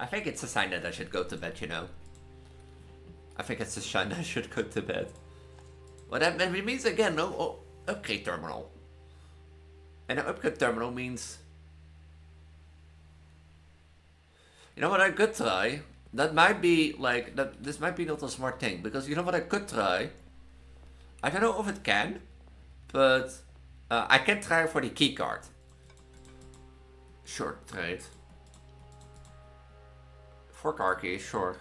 I think it's a sign that I should go to bed, you know. I think it's a sign I should go to bed. Well, that means again, no upgrade terminal. And an upgrade terminal means... You know what I could try? That might be like, this might be not a smart thing. Because you know what I could try? I don't know if it can. But I can try for the keycard. Sure, trade. 4 car keys, sure.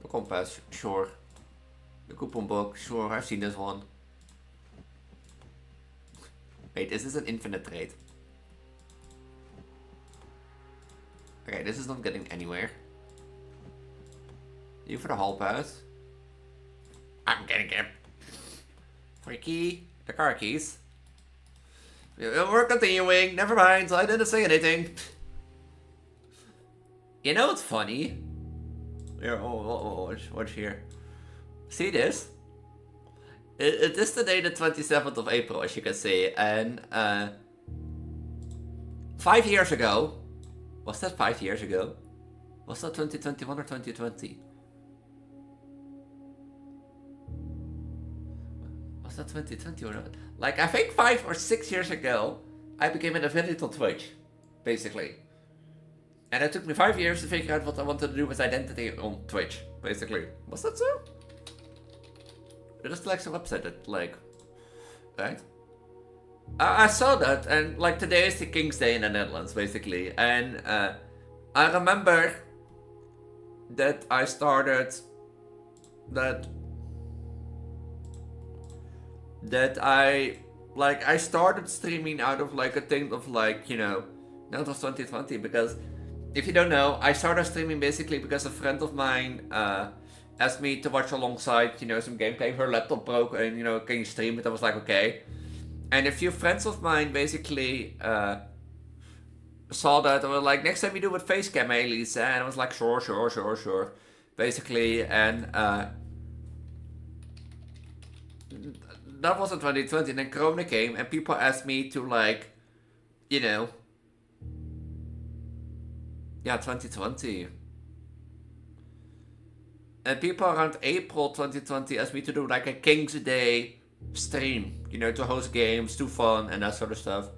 The compass, sure. The coupon book, sure, I've seen this one. Wait, is this an infinite trade? Okay, this is not getting anywhere. You for the hall pass. I'm getting it. For the key, the car keys. We're continuing, never mind, I didn't say anything. You know what's funny? Here, watch here. See this? It is today the 27th of April, as you can see, and 5 years ago, was that 5 years ago? Was that 2021 or 2020? Was that 2020 or not? Like, I think 5 or 6 years ago, I became an affiliate on Twitch, basically. And it took me 5 years to figure out what I wanted to do with identity on Twitch, basically. Was that so? There's like some website that like, right? I saw that, and like today is the King's Day in the Netherlands, basically. And I remember that I started I started streaming out of like a thing of like, you know, now it was 2020, because if you don't know, I started streaming basically because a friend of mine asked me to watch alongside, you know, some gameplay. Her laptop broke and, you know, can you stream it? I was like, okay. And a few friends of mine basically saw that and were like, next time you do it facecam, Elise. And I was like, sure. Basically, and that was in 2020. And then Corona came and people asked me to like, you know, yeah, 2020. And people around April 2020 asked me to do like a King's Day stream, you know, to host games, do fun, and that sort of stuff.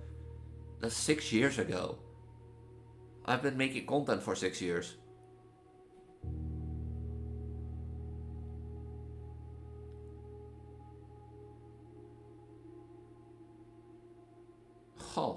That's 6 years ago. I've been making content for 6 years. Huh.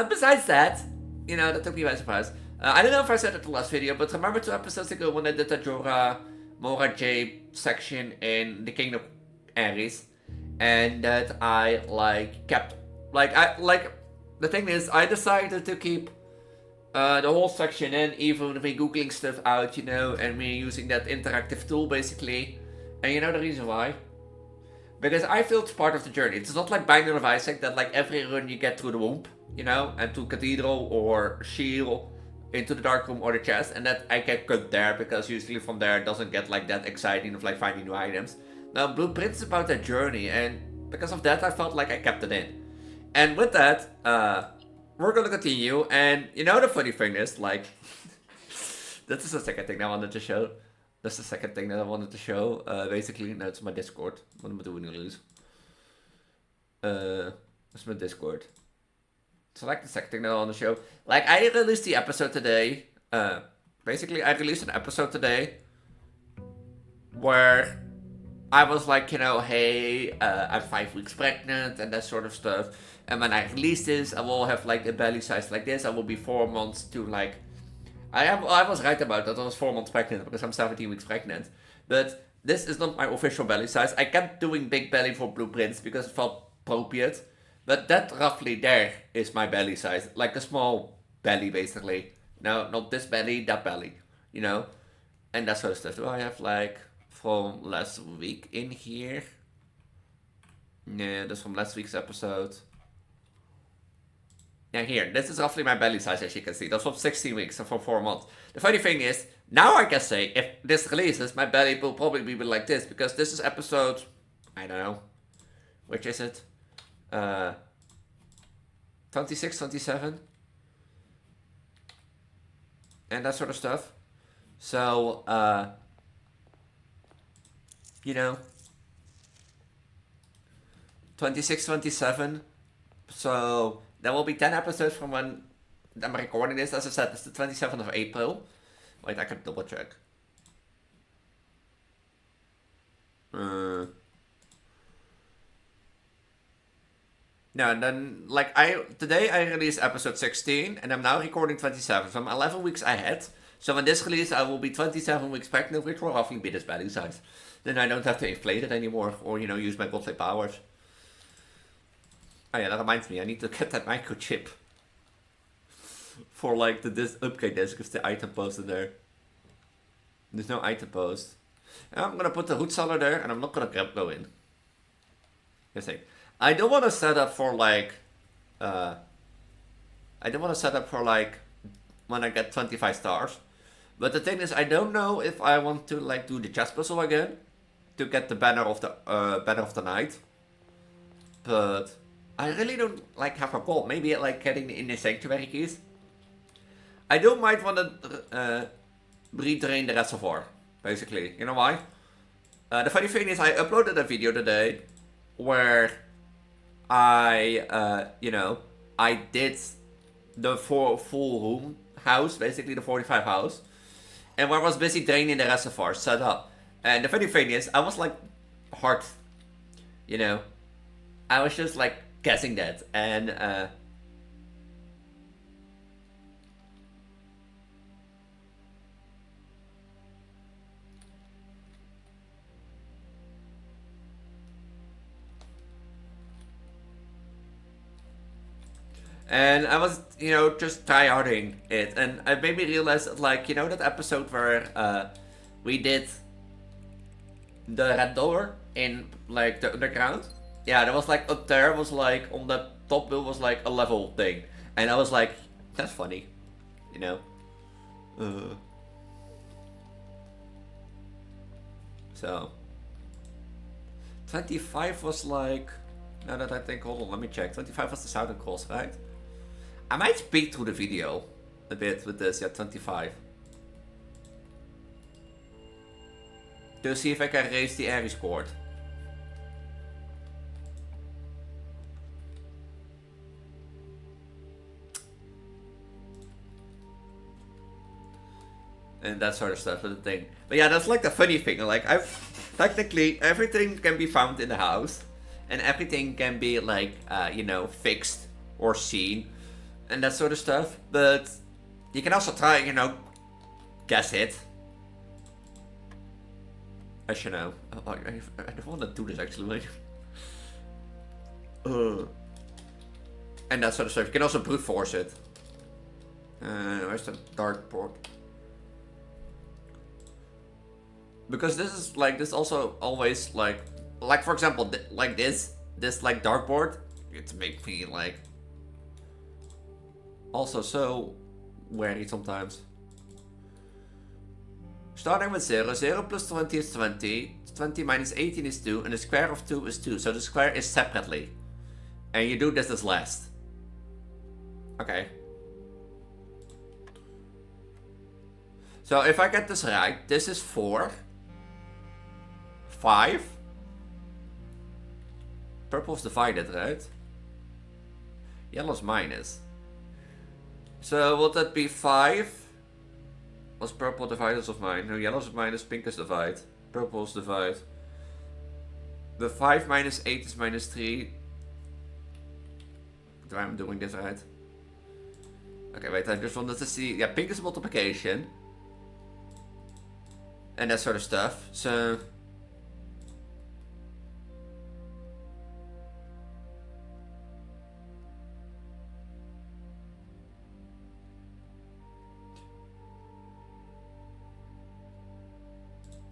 Besides that, you know, that took me by surprise. I don't know if I said it in the last video, but remember 2 episodes ago when I did the Jorah Mora J section in the Kingdom Ares, and that I like kept the thing is I decided to keep the whole section in, even with me googling stuff out, you know, and me using that interactive tool basically. And you know the reason why? Because I feel it's part of the journey. It's not like Binding of Isaac that like every run you get through the womb, you know, and to Cathedral or Shield, into the Dark Room or the chest, and that I get good there because usually from there it doesn't get like that exciting of like finding new items. Now Blueprint is about that journey, and because of that I felt like I kept it in. And with that, we're gonna continue, and you know the funny thing is, like, this is the second thing I wanted to show. That's the second thing that I wanted to show. Basically, no, it's my Discord. What am I doing, Elise? That's my Discord. So, like, the second thing that I want to show. Like, I released the episode today. Basically, I released an episode today where I was like, you know, hey, I'm 5 weeks pregnant and that sort of stuff. And when I release this, I will have, like, a belly size like this. I will be 4 months to, like... I was right about that. I was 4 months pregnant because I'm 17 weeks pregnant. But this is not my official belly size. I kept doing big belly for blueprints because it felt appropriate. But that roughly there is my belly size. Like a small belly, basically. No, not this belly, that belly. You know? And that sort of stuff. Do I have, like, from last week in here? Yeah, that's from last week's episode. Now here, this is roughly my belly size, as you can see. That's from 16 weeks, so from 4 months. The funny thing is, now I can say, if this releases, my belly will probably be like this, because this is episode, I don't know. Which is it? 26, 27? And that sort of stuff. So, you know, 26, 27. So, there will be 10 episodes from when I'm recording this. As I said, it's the 27th of April. Wait, I can double check. No, and then, like, today I released episode 16, and I'm now recording 27, so I'm 11 weeks ahead. So when this release, I will be 27 weeks pregnant, which will roughly be this belly size. Then I don't have to inflate it anymore, or, you know, use my godly powers. Oh yeah, that reminds me, I need to get that microchip. For, like, the upgrade disc, because the item post in there. There's no item post. And I'm gonna put the root cellar there, and I'm not gonna go in. Just say. I don't want to set up for like, I don't want to set up for like when I get 25 stars. But the thing is, I don't know if I want to like do the chest puzzle again to get the banner of the night. But I really don't like have a goal. Maybe like getting in the sanctuary keys. I don't mind want to redrain the reservoir, basically. You know why? The funny thing is, I uploaded a video today where I did the full room house, basically the 45 house, and where I was busy draining the reservoir set up. And the funny thing is, I was like hard, you know, I was just like guessing that, and and I was, you know, just tryharding it, and I made me realize that, like, you know, that episode where we did the red door in like the underground. Yeah, there was like up there was like on the top bill was like a level thing, and I was like, that's funny, you know. So 25 was like, now that I think, hold on, let me check. 25 was the southern coast, right? I might speed through the video a bit with this, yeah, 25. To see if I can raise the Aries chord. And that sort of stuff is the thing. But yeah, that's like the funny thing. Like, technically, everything can be found in the house. And everything can be, like, you know, fixed or seen. And that sort of stuff. But you can also try, you know, guess it. As you know. I don't want to do this, actually. And that sort of stuff. You can also brute force it. Where's the dartboard? Because this is, like, this also always, like for example, like this like dartboard, it makes me like also so wary sometimes. Starting with 0, 0 plus 20 is 20, 20 minus 18 is 2, and the square of 2 is 2, so the square is separately. And you do this as last. Okay. So if I get this right, this is 4, 5. Purple's divided, right? Yellow's minus. So would that be 5? Was purple divided of mine? No, yellow's minus, pink is divide. Purple's divide. The 5 minus 8 is minus 3. I'm doing this right. Okay, wait, I just wanted to see. Yeah, pink is multiplication. And that sort of stuff. So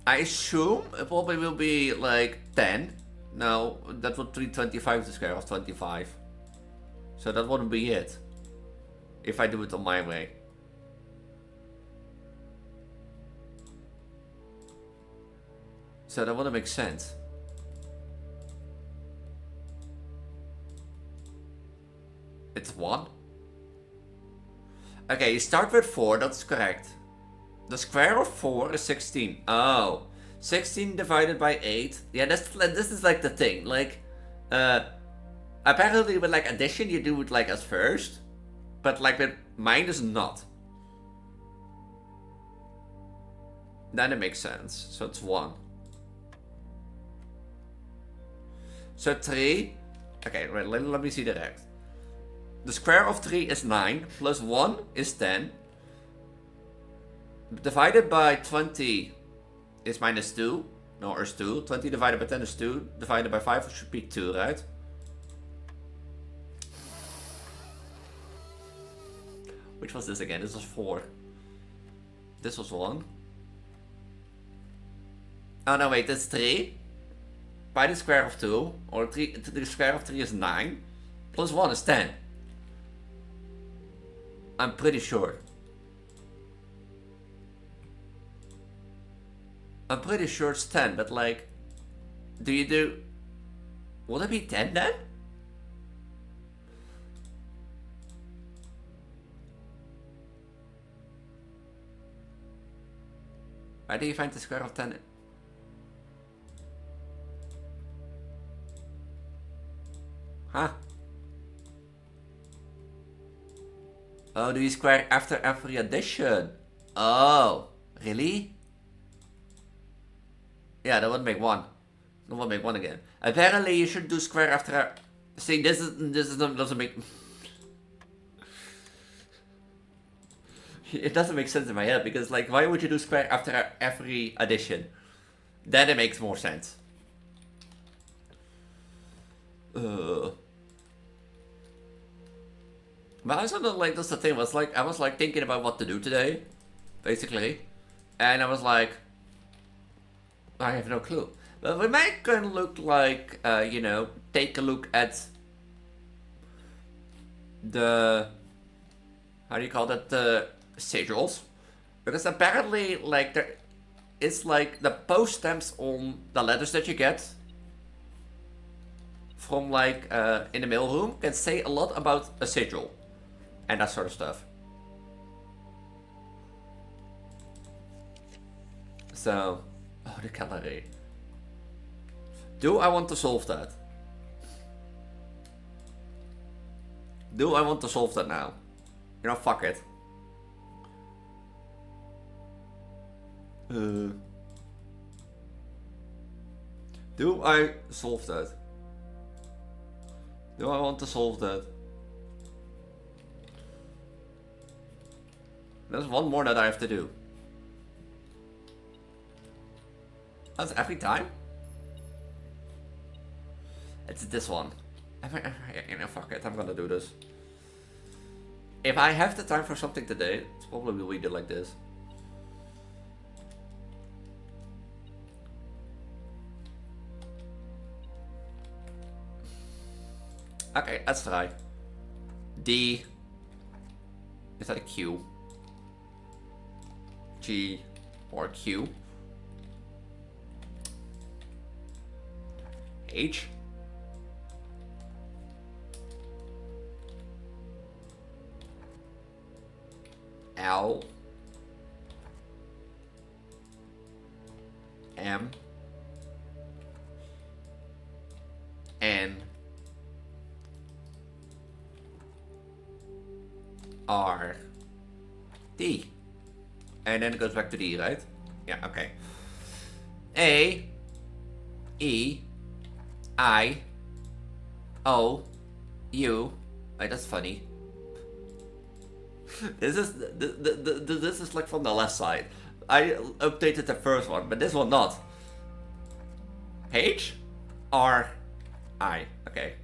I assume it probably will be like 10. No, that would be 25 the square of 25. So that wouldn't be it. If I do it on my way. So that wouldn't make sense. It's 1. Okay, you start with 4, that's correct. The square of 4 is 16. Oh. 16 divided by 8. Yeah, this is like the thing. Like, apparently with like addition you do it like as first. But like with minus not. Then it makes sense. So it's 1. So 3. Okay, right, let me see the rest. The square of 3 is 9. Plus 1 is 10. Divided by 20 is minus 2. No, or is 2. 20 divided by 10 is 2. Divided by 5 should be 2, right? Which was this again? This was 4. This was 1. Oh no, wait, that's 3. By the square of 2. Or 3, the square of 3 is 9. Plus 1 is 10. I'm pretty sure. I'm pretty sure it's 10, but like... Do you do... Would it be 10 then? Where do you find the square of 10? Huh? Oh, do you square after every addition? Oh, really? Yeah, that would make 1. That would make 1 again. Apparently, you should do square after... See, this doesn't make... It doesn't make sense in my head, because, like, why would you do square after every addition? Then it makes more sense. But I also don't like, that's the thing, was like, I was like thinking about what to do today, basically. And I was like, I have no clue. But we might go and look like, you know, take a look at the, how do you call that, the sigils. Because apparently, like, there is like the post stamps on the letters that you get from like, in the mailroom can say a lot about a sigil. And that sort of stuff. So, oh, the gallery. Do I want to solve that? Do I want to solve that now? You know, fuck it. Do I solve that? Do I want to solve that? There's one more that I have to do. That's every time? It's this one. You know, fuck it, I'm gonna do this. If I have the time for something today, it's probably will be like this. Okay, let's try. D. Is that a Q? G or Q? H? L? M? N? R? D? And then it goes back to D, right? Yeah, okay. A, E, I, O, U. Wait, that's funny. This is like from the left side. I updated the first one, but this one not. H, R, I. Okay.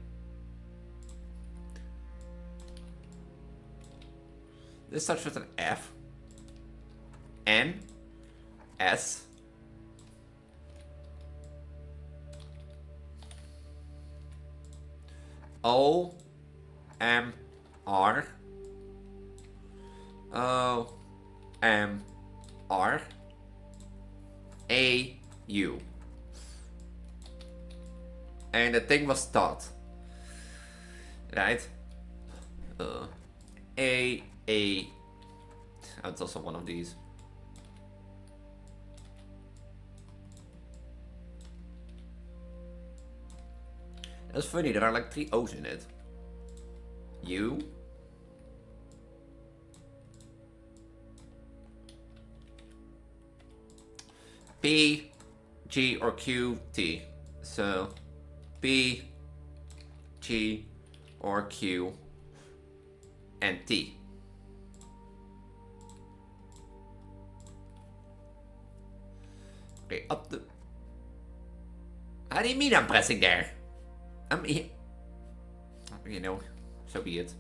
This starts with an F. N, S, O, M, R, O, M, R, A, U. And the thing was dot. Right? A. Oh, it's also one of these. That's funny, there are like 3 O's in it. U. P, G, or Q, T. So, P, G, or Q, and T. Okay, up the... How do you mean I'm pressing there? You know, so be it.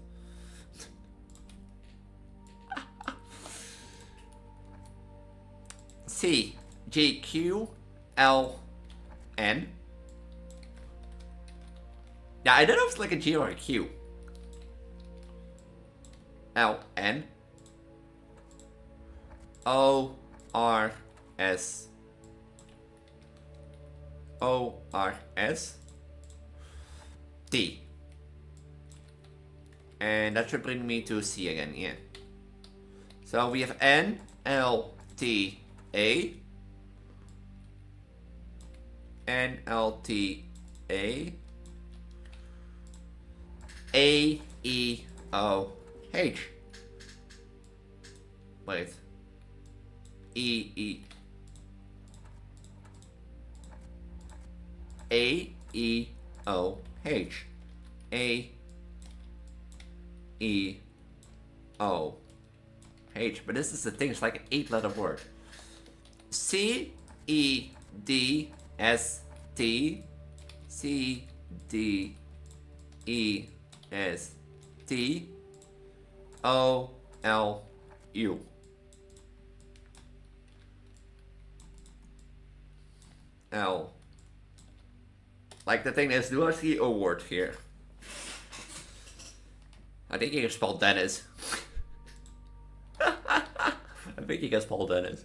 C, G, Q, L, N. Yeah, I don't know if it's like a G or a Q. L, N. O, R, S. O, R, S. T. And that should bring me to C again, yeah. So we have N, L, T, A. N, L, T, A. A, E, O, H. Wait. E, E. A, E, O, H. A, E, O, H. But this is the thing, it's like an 8-letter word. C, E, D, S, T. C, D, E, S, T. O, L, U. L. Like the thing is, do I see a word here? I think you can spell Dennis. I think you can spell Dennis.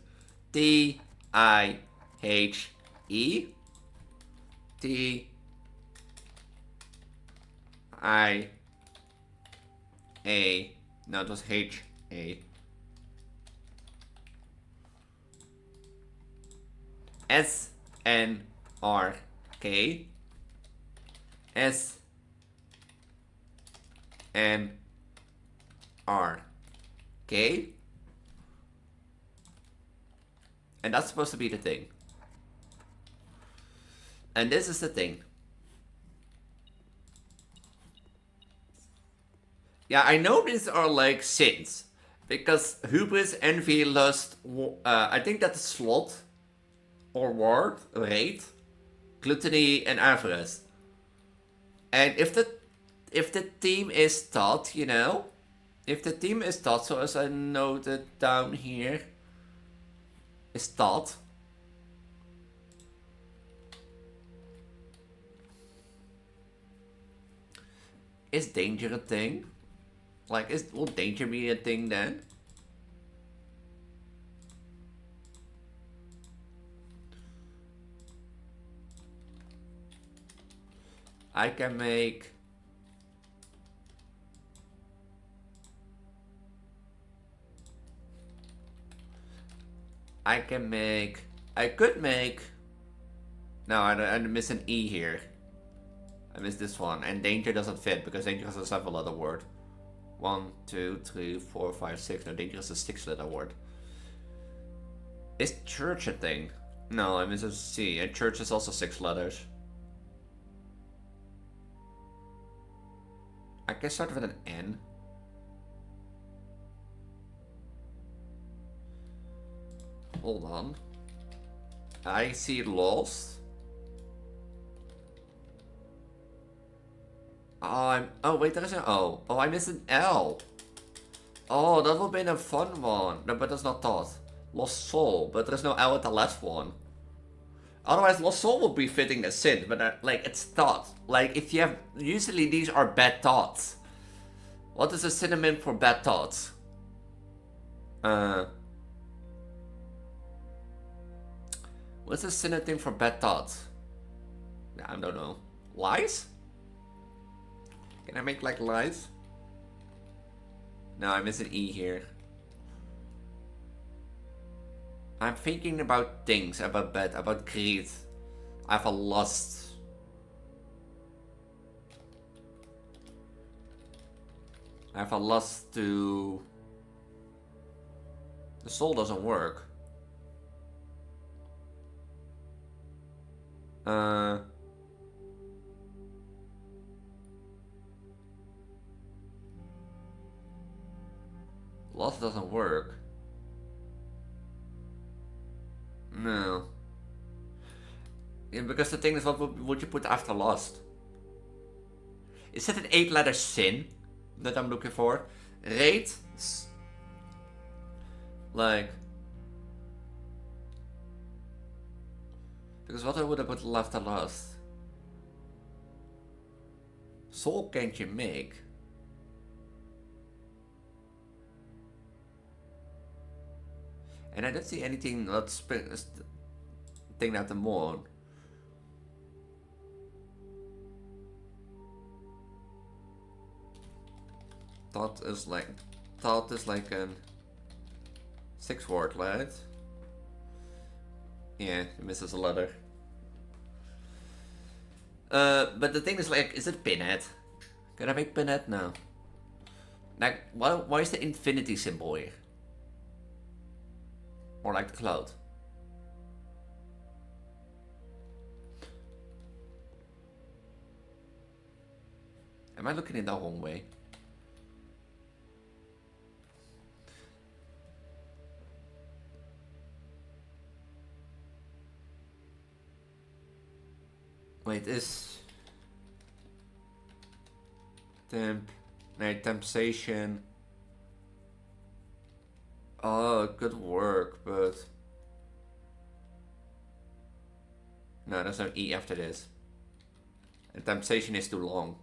D, I, H, E. D, I, A. No, it was H, A. S, N, R, K. S, N, R, K. And that's supposed to be the thing. And this is the thing. Yeah, I know these are like sins. Because hubris, envy, lust, I think that's sloth, or word, rate, gluttony, and avarice. And if the theme is thought, you know, if the theme is thought, so as I noted down here, is thought. Is danger a thing? Like, will danger be a thing then? I can make... I could make... No, I miss an E here. I missed this one. And danger doesn't fit, because danger is a 7-letter word. 1, 2, 3, 4, 5, 6. No, danger is a 6-letter word. Is church a thing? No, I miss a C. And church is also 6 letters. I can start with an N. Hold on. I see lost. Oh wait, there is an O. Oh, I missed an L. Oh, that would have been a fun one. No, but that's not thought. Lost soul, but there's no L at the last one. Otherwise, lost soul would be fitting the sin, but like, it's thought. Like, if you have... Usually these are bad thoughts. What is a synonym for bad thoughts? What's a synonym for bad thoughts? I don't know. Lies? Can I make like lies? No, I miss an E here. I'm thinking about things, about bed, about greed. I have a lust. I have a lust to... The soul doesn't work. Lust doesn't work. No. Yeah, because the thing is, what would you put after lust? Is it an 8-letter sin that I'm looking for? Rate? Like... Because what I would have put after lust? Soul can't you make? And I don't see anything that's thing at the more. Thought is like an 6-word, right? Yeah, it misses a letter. But the thing is, like, is it pinhead? Can I make pinhead? No. Like, why is the infinity symbol here? Or like the cloud? Am I looking in the wrong way? Wait, is temptation. Oh, good work, but no, there's no E after this. And temptation is too long.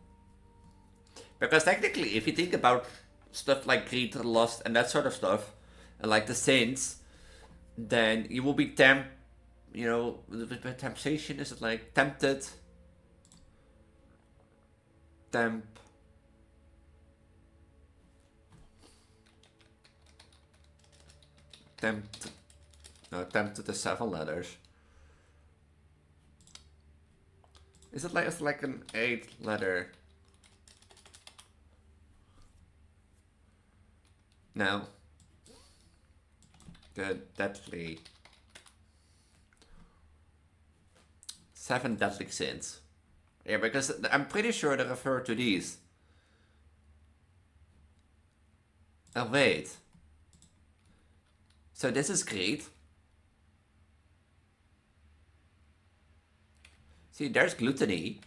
Because technically, if you think about stuff like greed, lust, and that sort of stuff, and like the sins, then you will be you know, with temptation, is it like tempted? Tempted is 7 letters. Is it like, it's like an 8-letter? No. The deadly. 7 deadly sins. Yeah, because I'm pretty sure they refer to these. Oh, wait. So this is greed. See, there's gluttony.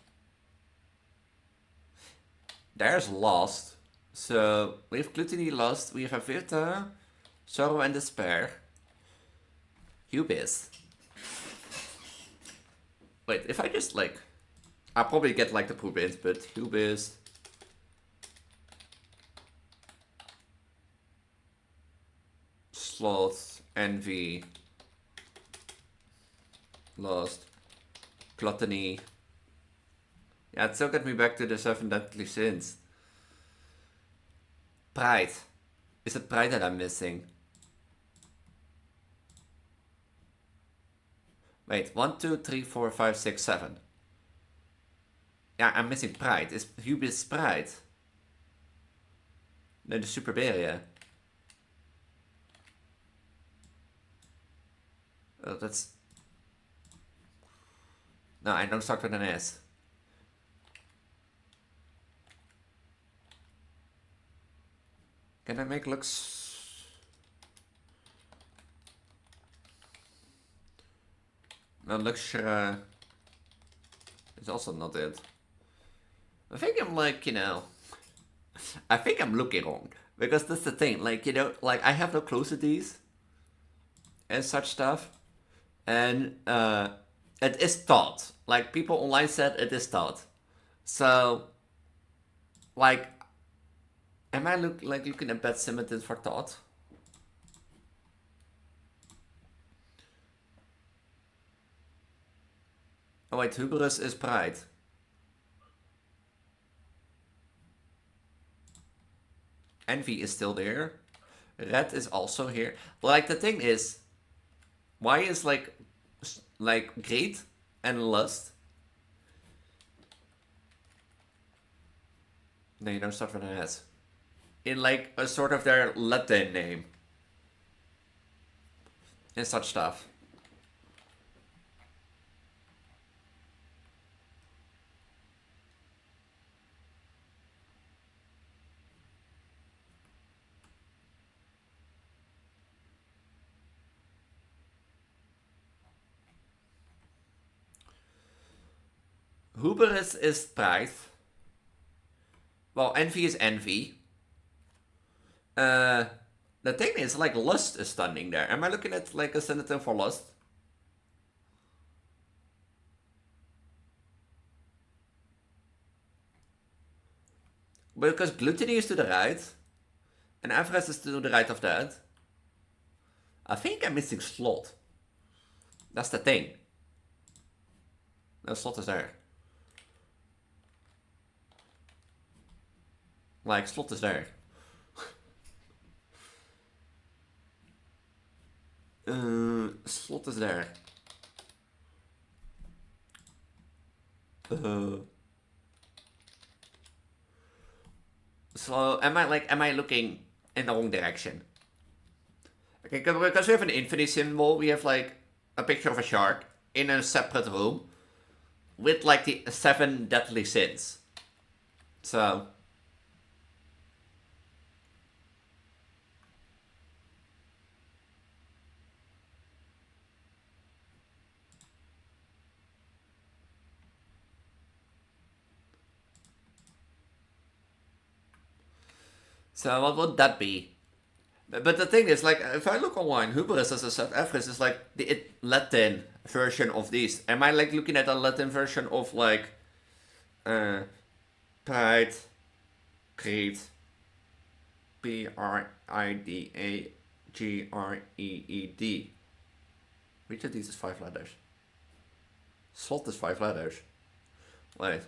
There's lust. So, we have gluttony, lust, we have virta, sorrow and despair. Hubris. Wait, if I just like... I'll probably get like the province, but hubris... Sloth, envy, lust, gluttony. Yeah, it still got me back to the 7 deadly sins. Pride. Is it pride that I'm missing? Wait, 1, 2, 3, 4, 5, 6, 7. Yeah, I'm missing pride. Is hubris pride? No, the superberia. Oh, that's... No, I don't start with an S. Can I make looks? No, luxury is also not it. I think I'm like, you know, I think I'm looking wrong. Because that's the thing, like, you know, like I have no clues to these and such stuff. And it is taught. Like people online said it is taught. So, like, am I looking at bad symmetries for thought? Oh wait, hubris is pride. Envy is still there. Red is also here. Like, the thing is, why is like greed and lust? No, you don't start with an S. In like a sort of their Latin name. And such stuff. Hubris is pride. Well, envy is envy. The thing is, like, lust is standing there. Am I looking at like a synonym for lust? Because gluttony is to the right, and avarice is to the right of that. I think I'm missing sloth. That's the thing. No, sloth is there. Like, sloth is there. Sloth is there. So am I looking in the wrong direction? Okay, because we have an infinity symbol, we have like a picture of a shark in a separate room with like the 7 deadly sins. So what would that be? But the thing is, like, if I look online, hubris, as I said, avarice is like the Latin version of these. Am I like looking at a Latin version of like pride, greed, Pridagreed? Which of these is 5 letters? Sloth is 5 letters. Wait.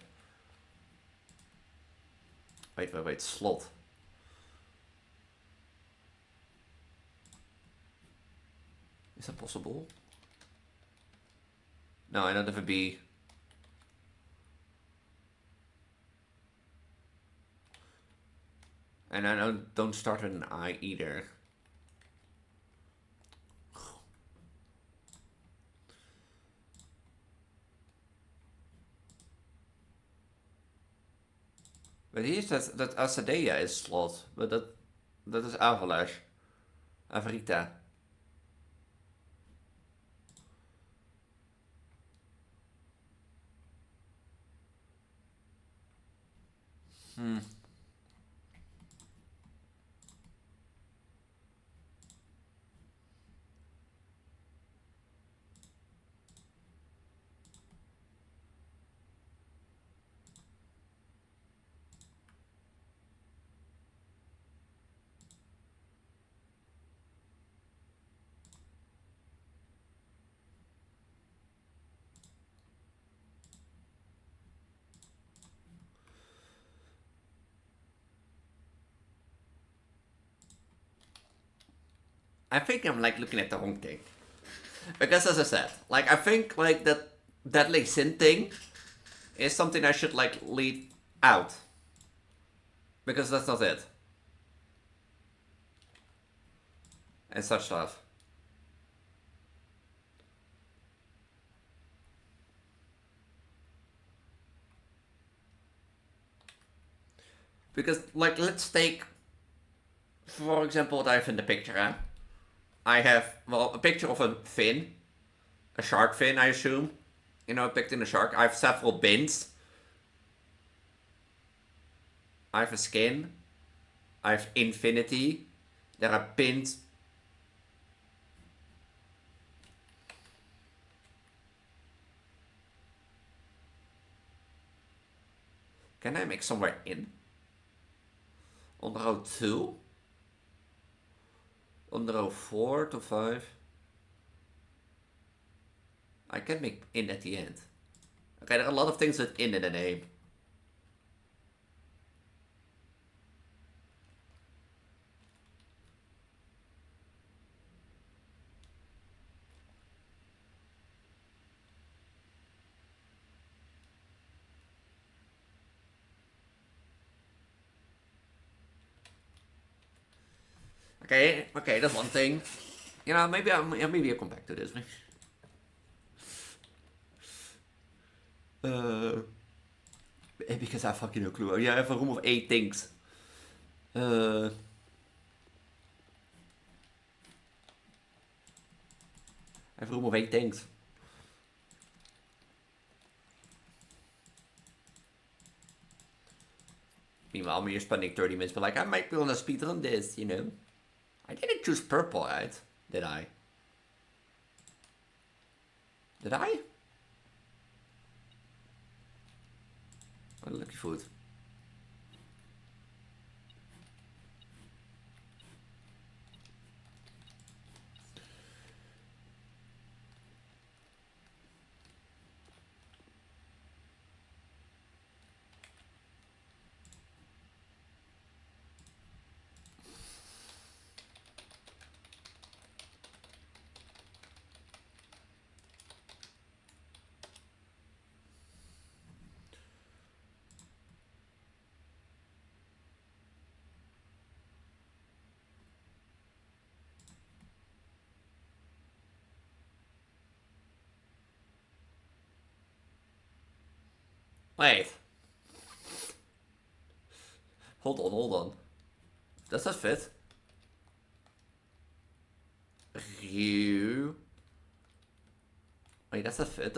Sloth. Is that possible? No, I don't have a B. And I don't start with an I either. But here says that Asadea is sloth, but that is Avalash. Avrita. I think I'm like looking at the wrong thing. Because as I said, like I think like that deadly sin thing is something I should like leave out. Because that's not it. And such stuff. Because like let's take for example what I have in the picture, huh? I have, well, a picture of a fin. A shark fin, I assume. You know, depicting a shark. I have several bins. I have a skin. I have infinity. There are pins. Can I make somewhere in? On row 2? On row 4 to 5? I can make in at the end. Okay, there are a lot of things with in the name. Okay, that's one thing. You know, maybe I'll come back to this. Because I fucking no clue. Yeah, I have a room of 8 things. I have a room of 8 things. Meanwhile, you're spending 30 minutes, but like, I might be on a speedrun this, you know? I didn't choose purple, right? Did I? Did I? Oh, lucky food. Wait. Hold on. Does that fit? You. Wait, that's a fit.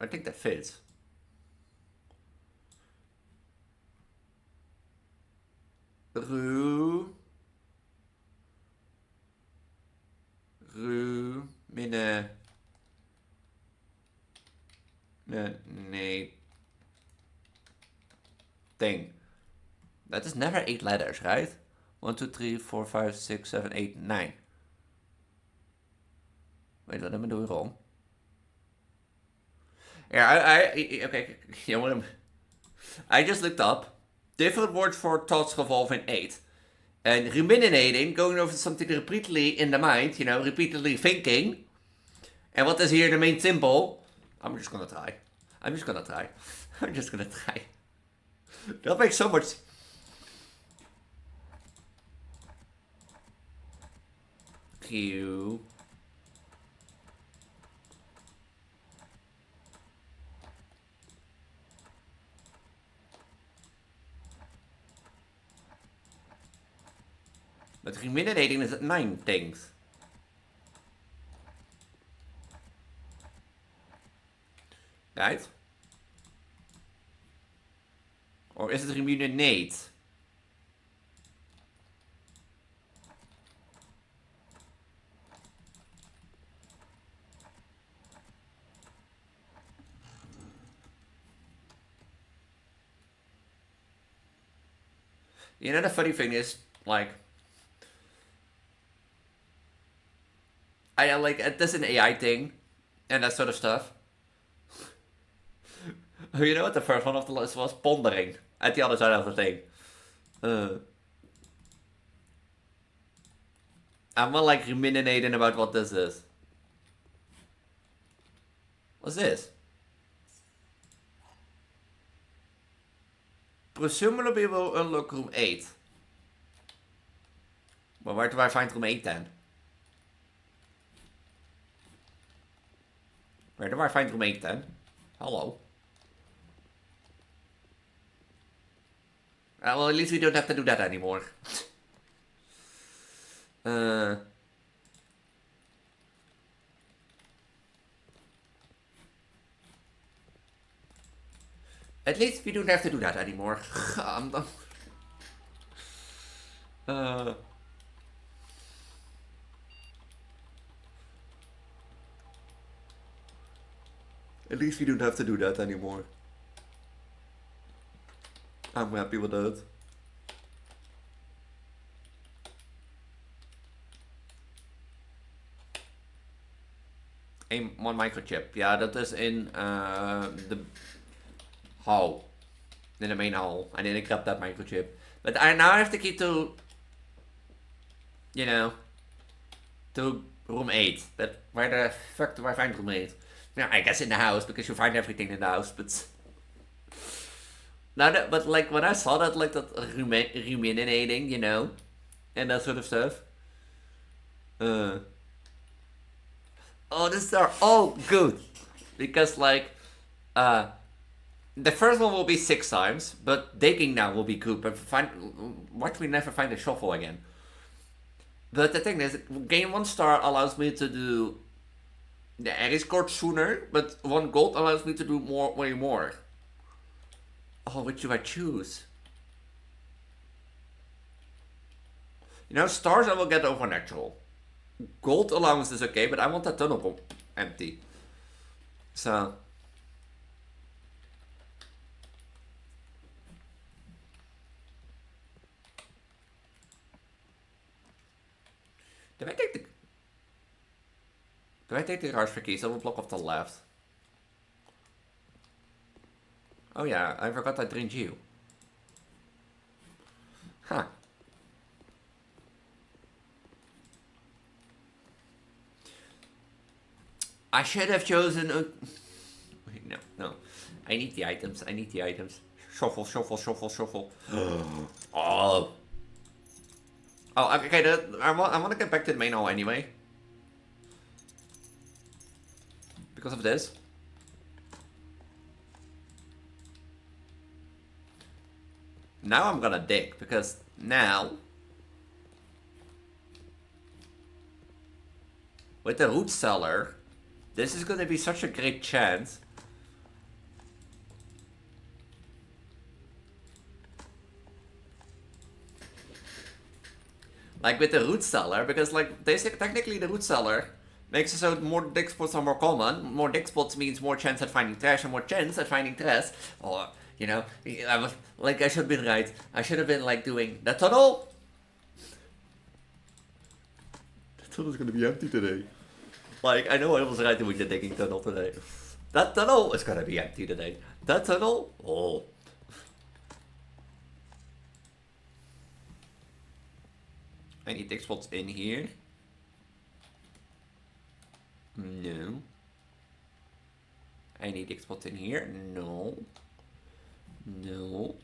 I think that fits. Minne. Nee. Thing. That is never 8 letters, right? 1, 2, 3, 4, 5, 6, 7, 8, 9. Wait, what am I doing wrong? Yeah, okay, you know what I just looked up different words for thoughts revolve in 8. And ruminating, going over something repeatedly in the mind, you know, repeatedly thinking. And what is here the main symbol? I'm just gonna try. That makes so much. Q. But ruminating is 9 things. Right? Or is it ruminate? You know, the funny thing is, like, I like, this is an AI thing, and that sort of stuff. You know what the first one of the list was? Pondering. At the other side of the thing. I'm not like ruminating about what this is. What's this? Presumably will unlock room 8. But where do I find room 8 then? Where do I find room 8 then? Hello. Well, at least we don't have to do that anymore. At least we don't have to do that anymore. I'm done. At least we don't have to do that anymore. I'm happy with that. One microchip. Yeah, that is in the hall. In the main hall. I didn't grab that microchip. But I now have the key to, you know, to room 8. But where the fuck do I find room 8? Yeah, I guess in the house, because you find everything in the house, but... Now that, but like, when I saw that, like, that ruminating, you know, and that sort of stuff, Uh, oh, these are all good. Because, like, uh, the first one will be 6 times, but digging now will be good. But what we never find a shovel again. But the thing is, gain 1 star allows me to do the Aries cord sooner, but 1 gold allows me to do way more. Oh, which do I choose? You know, stars I will get over natural. Gold allowance is okay, but I want that tunnel empty. So. Do I take the garage for keys? I will block off the left. Oh yeah, I forgot I drained you. Huh. I should have chosen a... Wait, no. I need the items. Shuffle. Oh. Oh, okay, I want to get back to the main hall anyway. Because of this. Now I'm gonna dig, because now... with the root cellar, this is gonna be such a great chance. Like with the root cellar, because like technically the root cellar makes it so more dig spots are more common. More dig spots means more chance at finding trash, and more chance at finding trash. Or, you know, I should have been right. I should have been like doing the tunnel. The tunnel's gonna be empty today. Like, I know I was right doing the digging tunnel today. That tunnel is gonna be empty today. That tunnel, oh. I need dig spots in here. No. I need dig spots in here. No. No.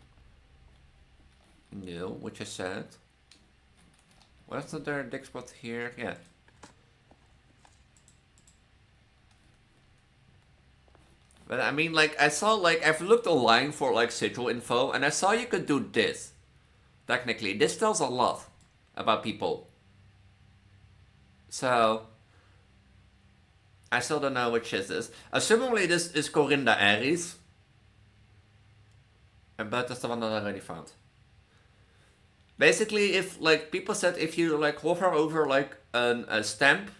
No, which is sad. Wasn't there a dig spot here? Yeah. But I mean, like, I saw, like, I've looked online for, like, sigil info, and I saw you could do this. Technically. This tells a lot about people. So, I still don't know which is this. Assumingly this is Corinda Aries. But that's the one that I already found. Basically, if, like, people said if you, like, hover over, like, a stamp,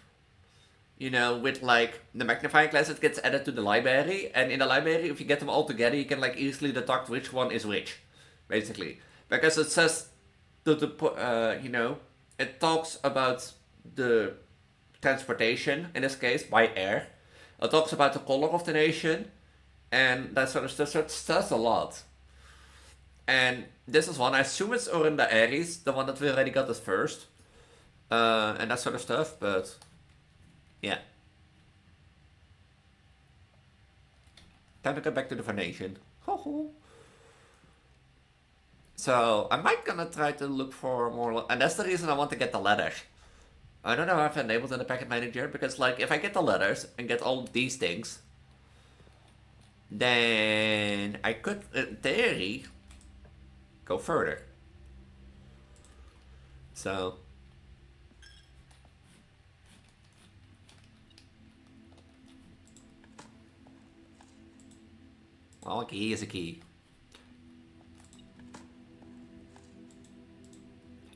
you know, with, like, the magnifying glass, it gets added to the library. And in the library, if you get them all together, you can, like, easily detect which one is which. Basically. Because it says, you know, it talks about the transportation, in this case, by air. It talks about the color of the nation. And that sort of stuff. So it says a lot. And this is one, I assume it's Orinda Aries, the one that we already got as first. And that sort of stuff, but... yeah. Time to get back to the foundation. So, I might gonna try to look for more... and that's the reason I want to get the letters. I don't know how I've enabled in the packet manager, because, like, if I get the letters and get all these things, then I could, in theory, go further. So... well, a key is a key.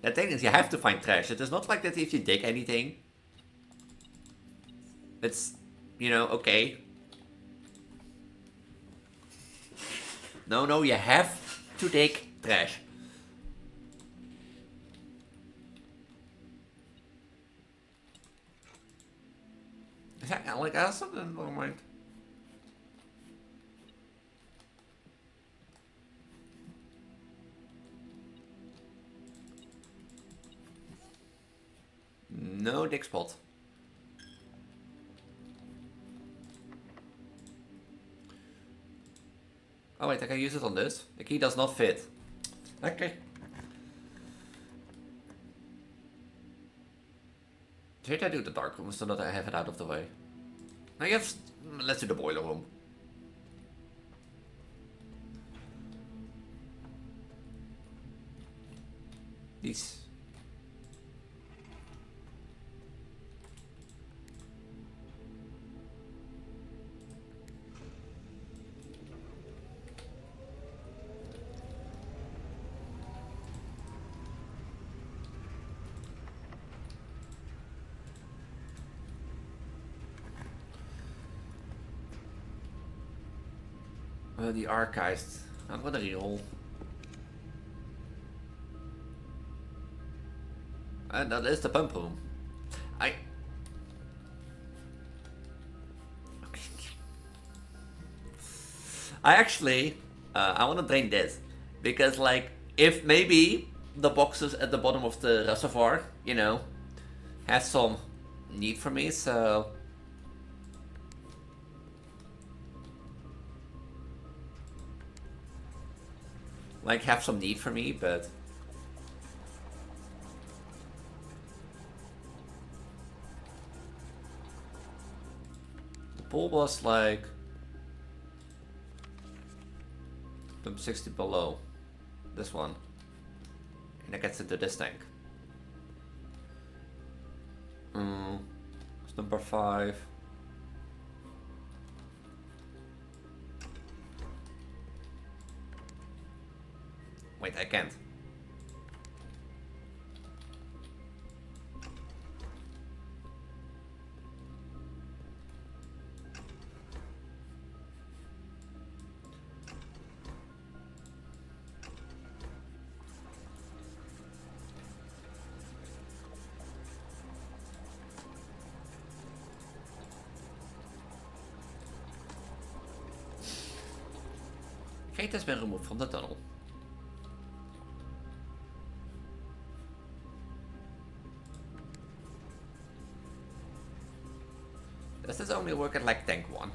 The thing is, you have to find trash. It is not like that if you dig anything, it's, you know, okay. No, you have to dig trash. Like, I have something in my mind. No dig spot. Oh wait, I can use it on this. The key does not fit. Okay. Should I do the dark room so that I have it out of the way? I guess let's do the boiler room. These. The archives. I'm gonna reroll. And that is the pump room. I actually, I want to drain this because, like, if maybe the boxes at the bottom of the reservoir, you know, have some need for me, so. Like, have some need for me, but. The pool was like. Pump 60 below. This one. And it gets into this tank. It's number 5. Wait, I can't. Gate has been removed from the tunnel. Does this only work at like tank 1?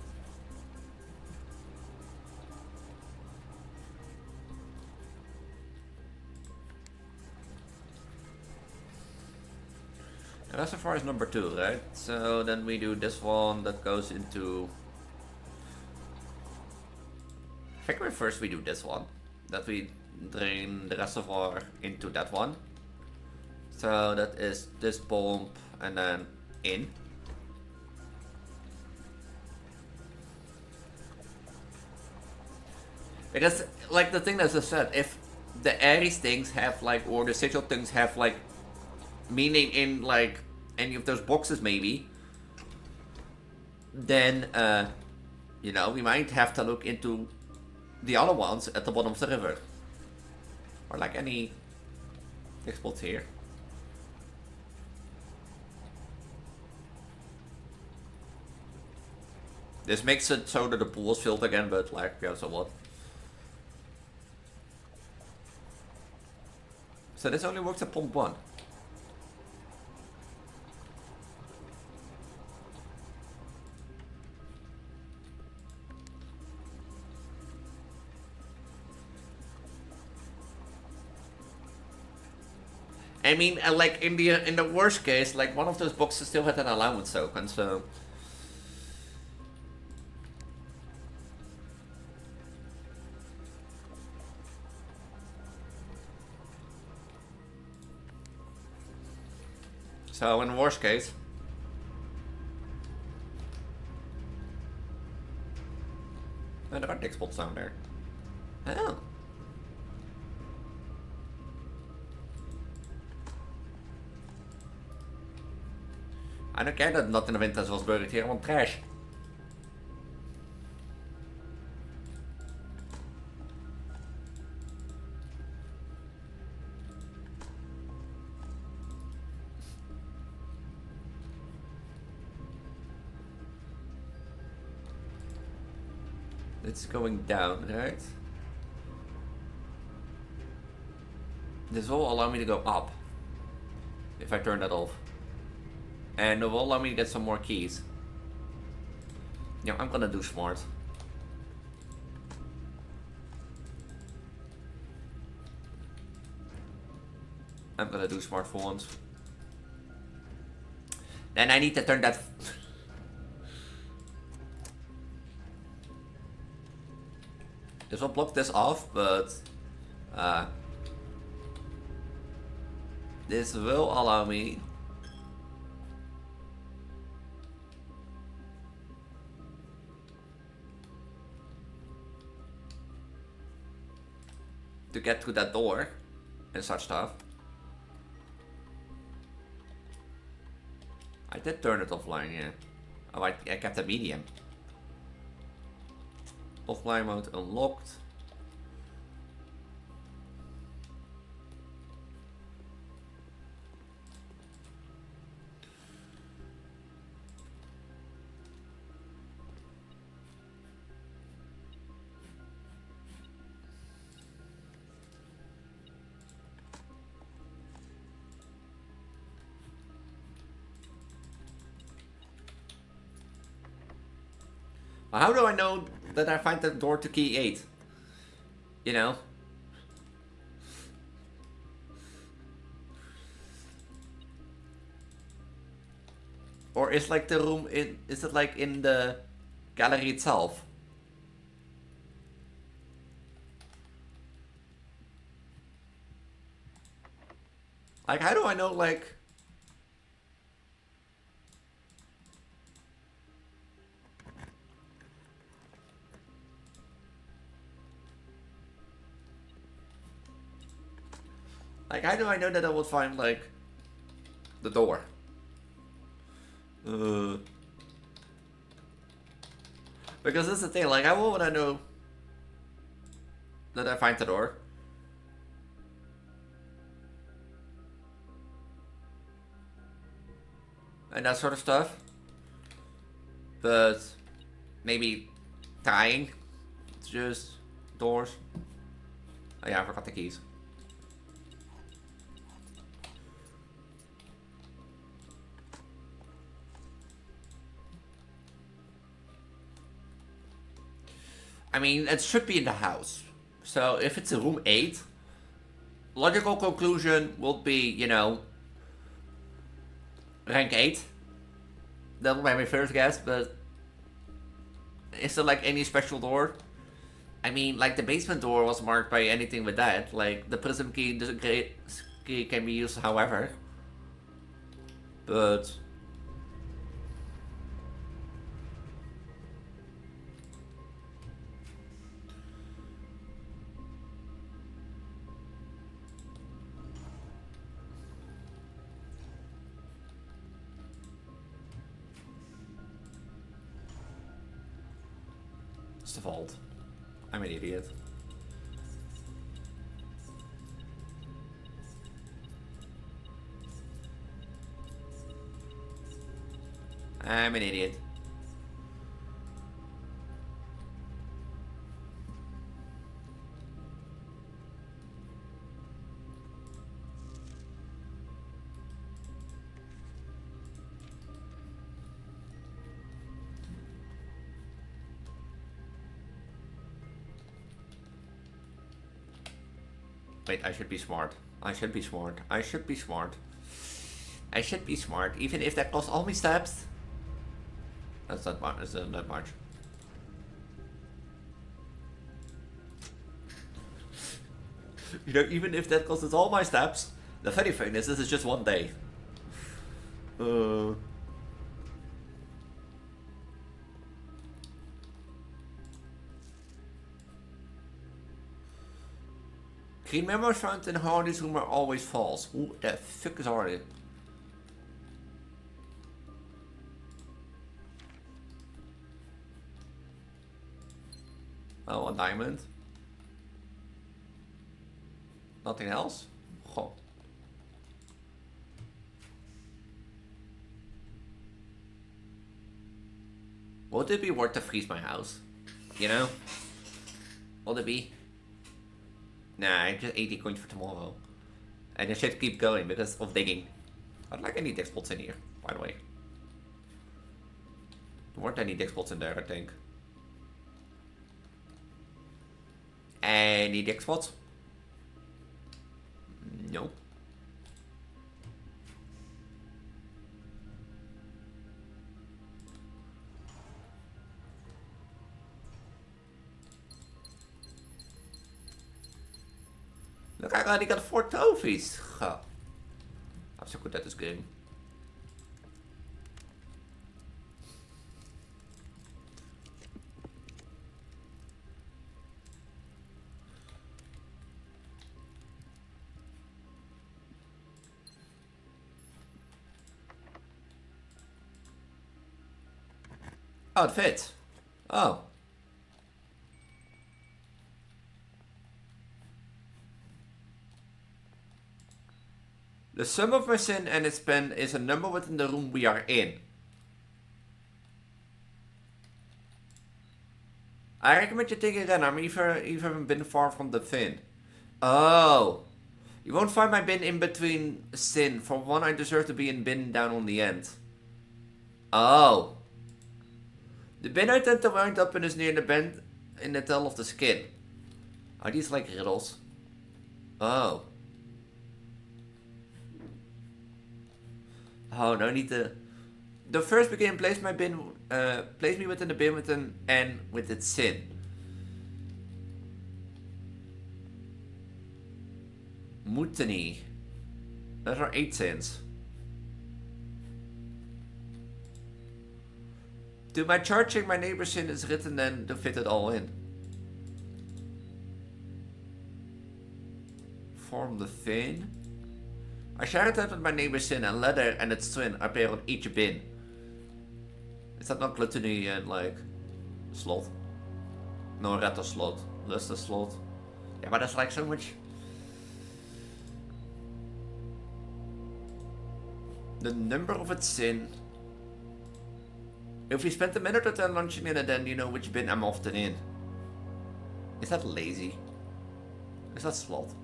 The reservoir is number 2, right? So then we do this one that goes into. I think first we do this one. That we drain the reservoir into that one. So that is this pump and then in. Because, like, the thing that I said, if the Aries things have, like, or the sigil things have, like, meaning in, like, any of those boxes, maybe, then, you know, we might have to look into the other ones at the bottom of the river. Or, like, any spots here. This makes it so that the pool is filled again, but, like, yeah, so what? So this only works at pump 1. I mean, like in the worst case, like one of those boxes still had an allowance token, so. So in the worst case. And there are dick spots down there. Oh. I don't care that nothing of interest was buried here, I want trash. It's going down, right? This will allow me to go up if I turn that off. And it will allow me to get some more keys. Yeah, I'm gonna do smart. I'm gonna do smart for once. Then I need to turn that... This will block this off, but... this will allow me... to get to that door and such stuff. I did turn it offline, yeah. Oh, I kept a medium. Offline mode unlocked. How do I know that I find the door to key 8? You know? Or is like the room in... Is it like in the gallery itself? Like, how do I know, like... Like, how do I know that I will find, like, the door? Because this is the thing, like, how would I know that I find the door? And that sort of stuff. But maybe tying. It's just doors. Oh yeah, I forgot the keys. I mean, it should be in the house. So if it's a room 8, logical conclusion would be, you know, rank 8. That would be my first guess, but is there like any special door? I mean, like the basement door was marked by anything with that. Like the prism key, key can be used however. But... it's the fault. I'm an idiot. I'm an idiot. Wait, I should be smart. I should be smart. I should be smart. I should be smart, even if that costs all my steps. That's not much. That's not much. You know, even if that costs all my steps, the funny thing is, this is just one day. Green memos found in Hardy's room are always false. Who the fuck is Hardy? Oh, a diamond. Nothing else? Oh. Would it be worth to freeze my house? You know? Would it be? Nah, I just 80 coins for tomorrow. And I should keep going because of digging. I'd like any dig spots in here, by the way. There weren't any dig spots in there, I think. Any dig spots? Nope. Look, I already got 4 trophies. Huh. I'm so good at this game. Oh, it fits. Oh. The sum of my sin and its pen is a number within the room we are in. I recommend you take it again. I'm even been far from the fin. Oh. You won't find my bin in between sin. For one, I deserve to be in bin down on the end. Oh. The bin I tend to wind up in is near the bend in the tail of the skin. Are these like riddles? Oh. Oh, no, I need to... The first begin place my bin, place me within the bin with an N with its sin. Mutiny. Those are 8 sins. To my charging, my neighbor's sin is written then to fit it all in. Form the fin. I share it out with my neighbor's sin, and leather and its twin appear on each bin. Is that not gluttony and like sloth? No, rat sloth. Lust sloth. Yeah, but that's like so much. The number of its sin. If we spent a minute or 10 lunching in it, then you know which bin I'm often in. Is that lazy? Is that sloth?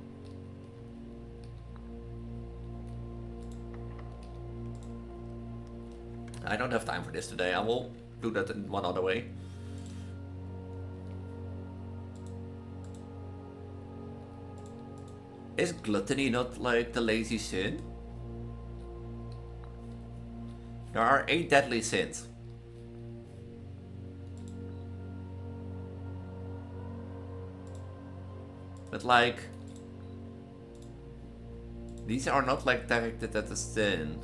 I don't have time for this today. I will do that in one other way. Is gluttony not like the lazy sin? There are 8 deadly sins. But like... these are not like directed at the sin.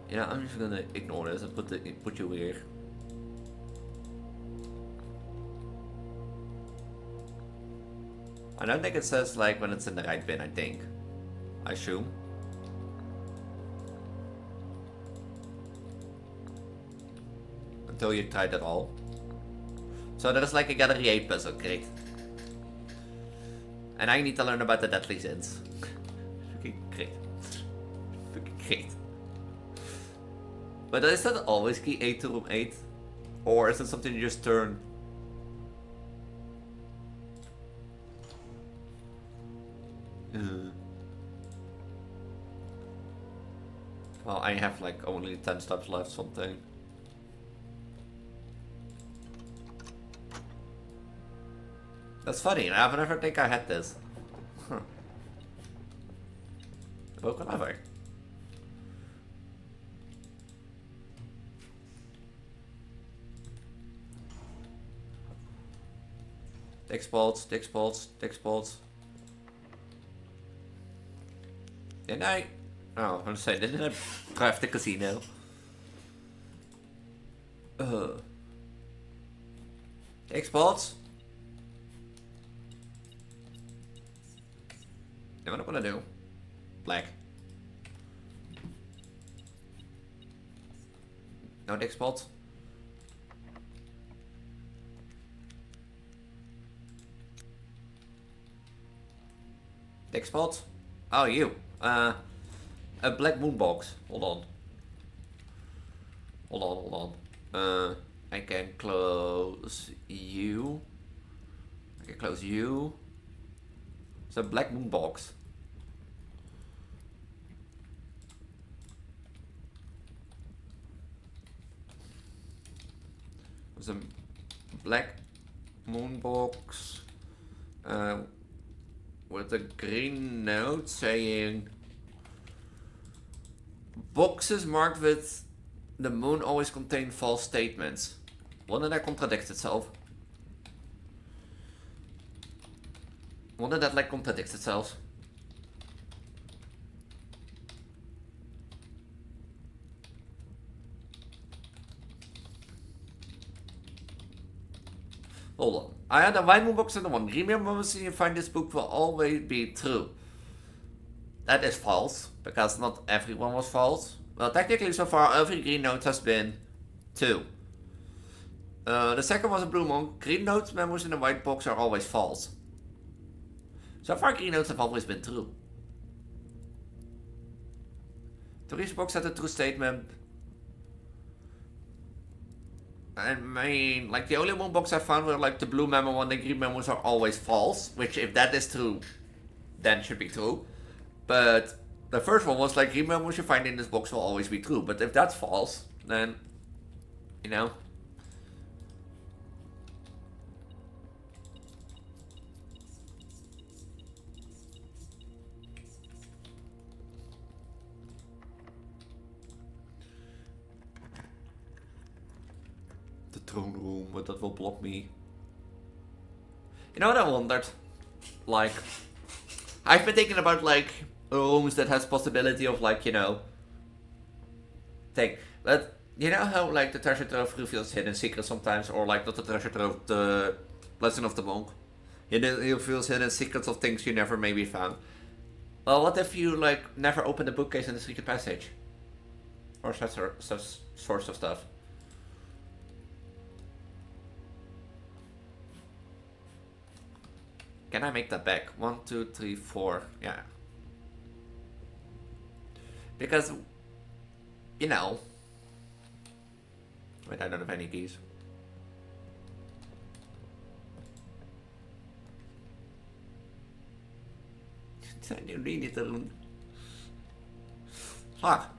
Yeah, I'm just gonna ignore this and put you here. I don't think it says like when it's in the right bin, I think. I assume. Until you tried it all. So there's like a gallery 8 puzzle, great. And I need to learn about the deadly sins. Freaking great. Freaking great. But is that always key 8 to room 8? Or is it something you just turn? Well, I have like only 10 steps left, something. That's funny, I never think I had this. Huh. Well, clever. Dick spots, dick spots, dick spots. Didn't I? Oh, I was gonna say, didn't I drive the casino? Dick spots. Yeah, what I'm gonna do? Black. No dick spots. Dick spots? Oh, you. A black moon box. Hold on. Hold on. I can close you. I can close you. It's a black moon box. There's a black moon box. With a green note saying boxes marked with The moon always contained false statements. Wouldn't that contradict itself? Wouldn't that like contradict itself? Hold on. I had a white moon box and the one green moon box, and you find this book will always be true. That is false, because not everyone was false. Well, technically so far every green note has been 2. The second was a blue monk. Green notes memos in the white box are always false. So far green notes have always been true. Three's box had a true statement. I mean, like the only one box I found were like the blue memo and the green memos are always false. Which if that is true, then should be true. But the first one was like green memos you find in this box will always be true. But if that's false, then, you know. Throne room, but that will block me. You know what I wondered? Like, I've been thinking about like rooms that has possibility of like, you know, thing. But you know how like the treasure trove reveals hidden secrets sometimes, or like not the treasure trove, the lesson of the monk. It reveals hidden secrets of things you never maybe found. Well, what if you like never open the bookcase in the secret passage? Or such sorts of stuff. Can I make that back? 1, 2, 3, 4. Yeah. Because, you know. Wait, I don't have any keys. I don't need it alone. Fuck.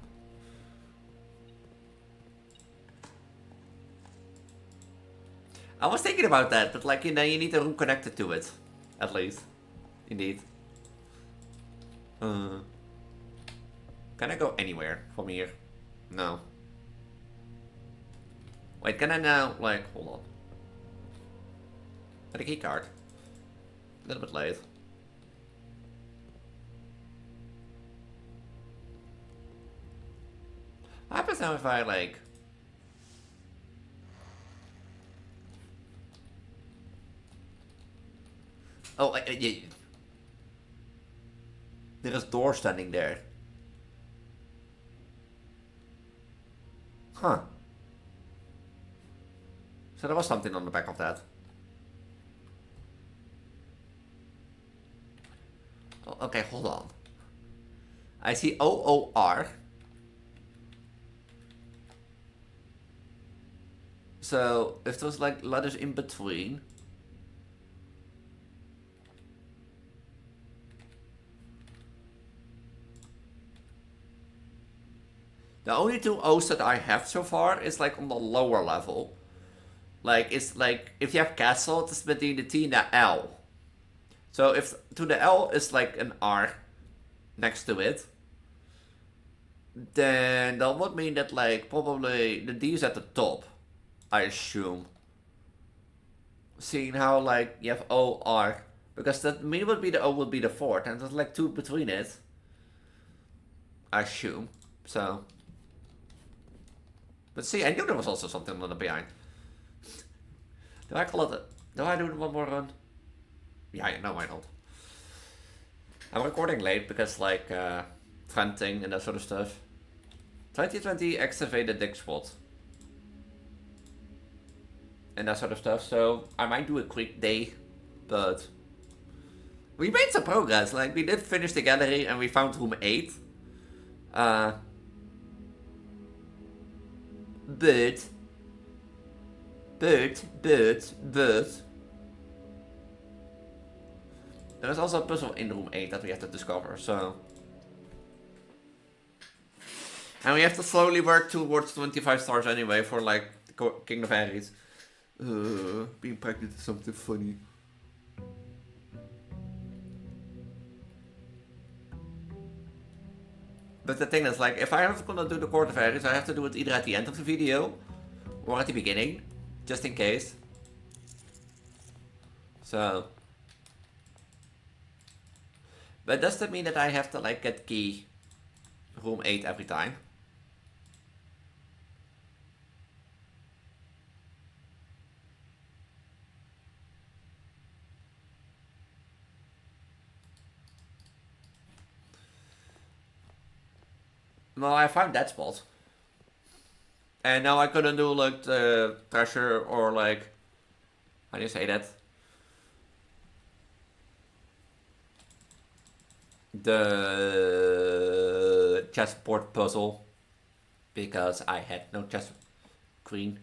I was thinking about that, but like, you know, you need a room connected to it. At least. Indeed. Can I go anywhere from here? No. Wait, can I now, like, hold on. Get a key card. A little bit late. What happens now if I, like... Oh, yeah. There is a door standing there. Huh. So there was something on the back of that. Oh, okay, hold on. I see OOR. So if there's like letters in between. The only 2 O's that I have so far is like on the lower level. Like, it's like, if you have castle, it's between the T and the L. So if to the L is like an R next to it, then that would mean that like probably the D is at the top, I assume. Seeing how like you have OR, because that mean would be the O would be the 4th, and there's like 2 between it, I assume. So. But see, I knew there was also something on the behind. Do I call it? Do I do one more run? Yeah, no, why not? I'm recording late because like venting and that sort of stuff. 2020 activated dig spot. And that sort of stuff, so I might do a quick day, but we made some progress. Like, we did finish the gallery and we found room 8. But there is also a puzzle in room 8 that we have to discover, so. And we have to slowly work towards 25 stars anyway for like King of Aries. Being pregnant is something funny. But the thing is, like, if I was gonna do the quarter values, I have to do it either at the end of the video or at the beginning, just in case. So, but does that mean that I have to like get key room 8 every time? No, I found that spot. And now I couldn't do like the treasure or like, how do you say that? The chessboard puzzle. Because I had no chess queen.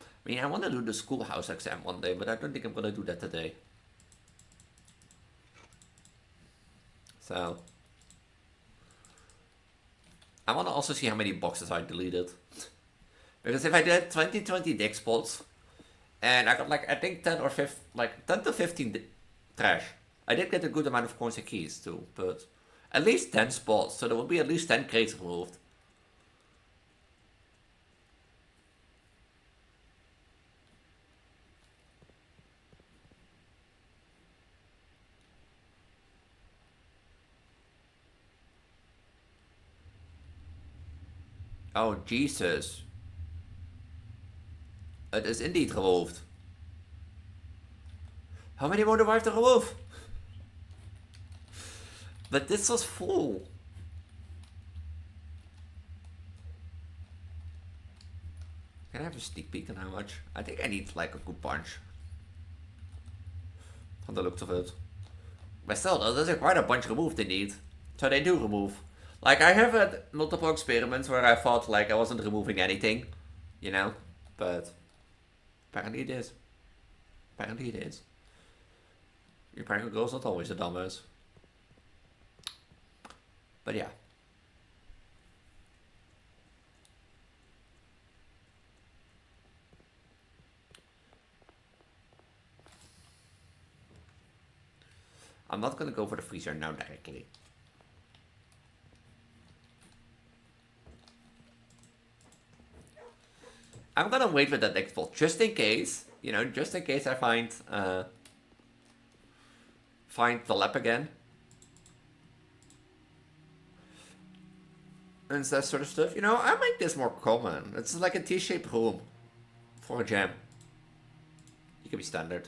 I mean, I want to do the schoolhouse exam one day, but I don't think I'm gonna do that today. So, I want to also see how many boxes I deleted. Because if I did 20 dig spots, and I got like, I think 10 or 15, like 10 to 15 trash. I did get a good amount of coins and keys too, but at least 10 spots, so there will be at least 10 crates removed. Oh, Jesus. It is indeed removed. How many more do I have to remove? But this was full. Can I have a sneak peek on how much? I think I need like a good bunch. From the looks of it. But still, there's quite a bunch removed indeed. So they do remove. Like, I have had multiple experiments where I thought like I wasn't removing anything. You know? But apparently it is. Apparently it is. Your Preggo girl's not always a dumbass. But yeah. I'm not gonna go for the freezer now directly. I'm gonna wait with that next vault just in case, you know, just in case I find the lab again. And that sort of stuff. You know, I make this more common. It's like a T-shaped room for a gem. You can be standard.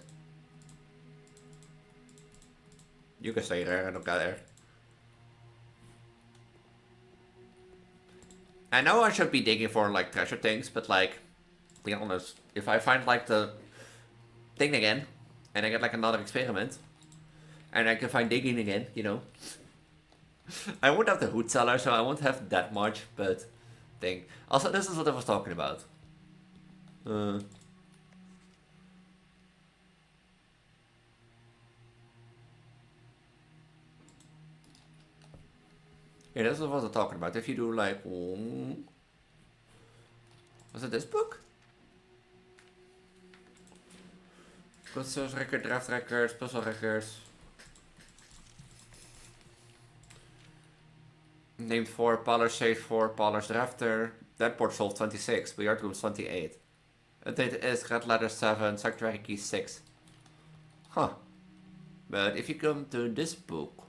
You can stay there, I don't go there. I know I should be digging for like treasure things, but like, be honest, if I find like the thing again, and I get like another experiment, and I can find digging again, you know. I won't have the hood cellar, so I won't have that much, but thing. Also, this is what I was talking about. Yeah, this is what I was talking about. If you do like, was it this book? Good source record, draft records, puzzle records. Named 4, Parlor saved 4, Parlor's drafter. That port solved 26, billiard rooms 28. Update is red letter 7, sanctuary key 6. Huh. But if you come to this book,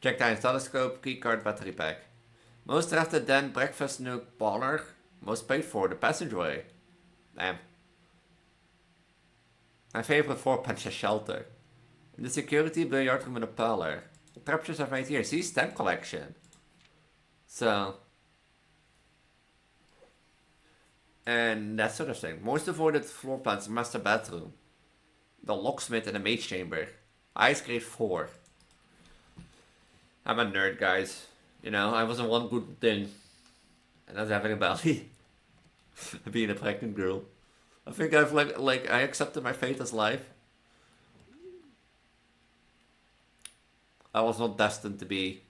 Jack Times telescope, keycard, battery pack. Most drafted then breakfast nook parlor. Most paid for the passageway. Damn. My favorite 4-punch shelter. In the security billiard room in a parlor. The captures are made here. See, stamp collection. So. And that sort of thing. Most avoided floor plans in master bedroom. The locksmith in the mage chamber. Ice grade 4. I'm a nerd, guys. You know, I wasn't one good thing. And that's having a belly. Being a pregnant girl. I think I've like I accepted my fate as life. I was not destined to be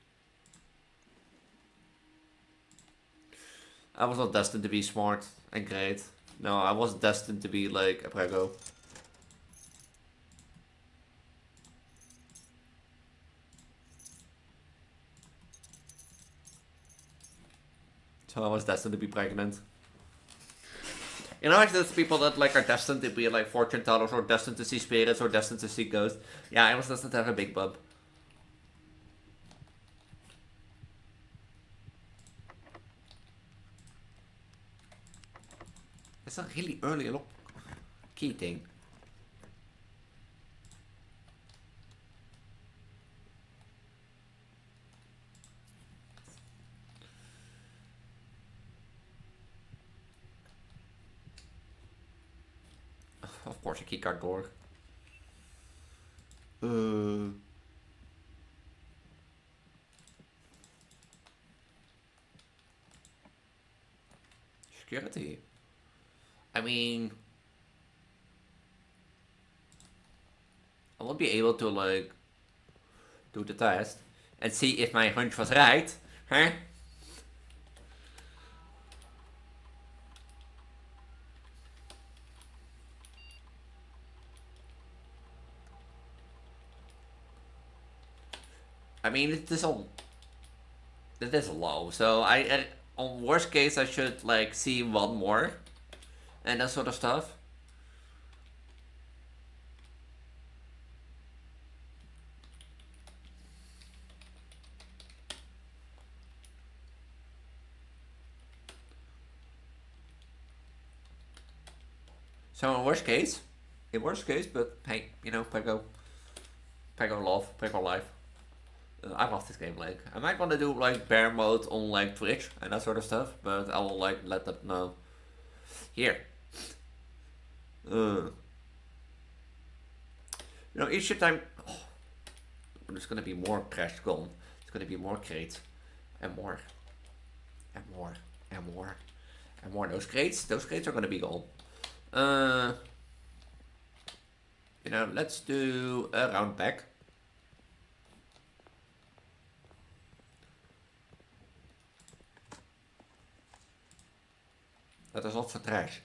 I was not destined to be smart and great. No, I was destined to be like a Preggo. So I was destined to be pregnant. You know, like those people that like are destined to be like fortune tellers or destined to see spirits or destined to see ghosts. Yeah, I was destined to have a big bub. It's a really early look key thing. Of course, a keycard door. Security. I mean, I will be able to like do the test and see if my hunch was right, huh? I mean, it is low, so I on worst case I should like see one more, and that sort of stuff. So in worst case, but hey, you know, Preggo love, Preggo life. I love this game. Like, I might want to do like bear mode on like Twitch and that sort of stuff, but I will like let them know here. You know, each time, oh, there's gonna be more trash gone. There's gonna be more crates, and more, and more, and more, and more. Those crates are gonna be gone. You know, let's do a round back. Dat is lots of trash.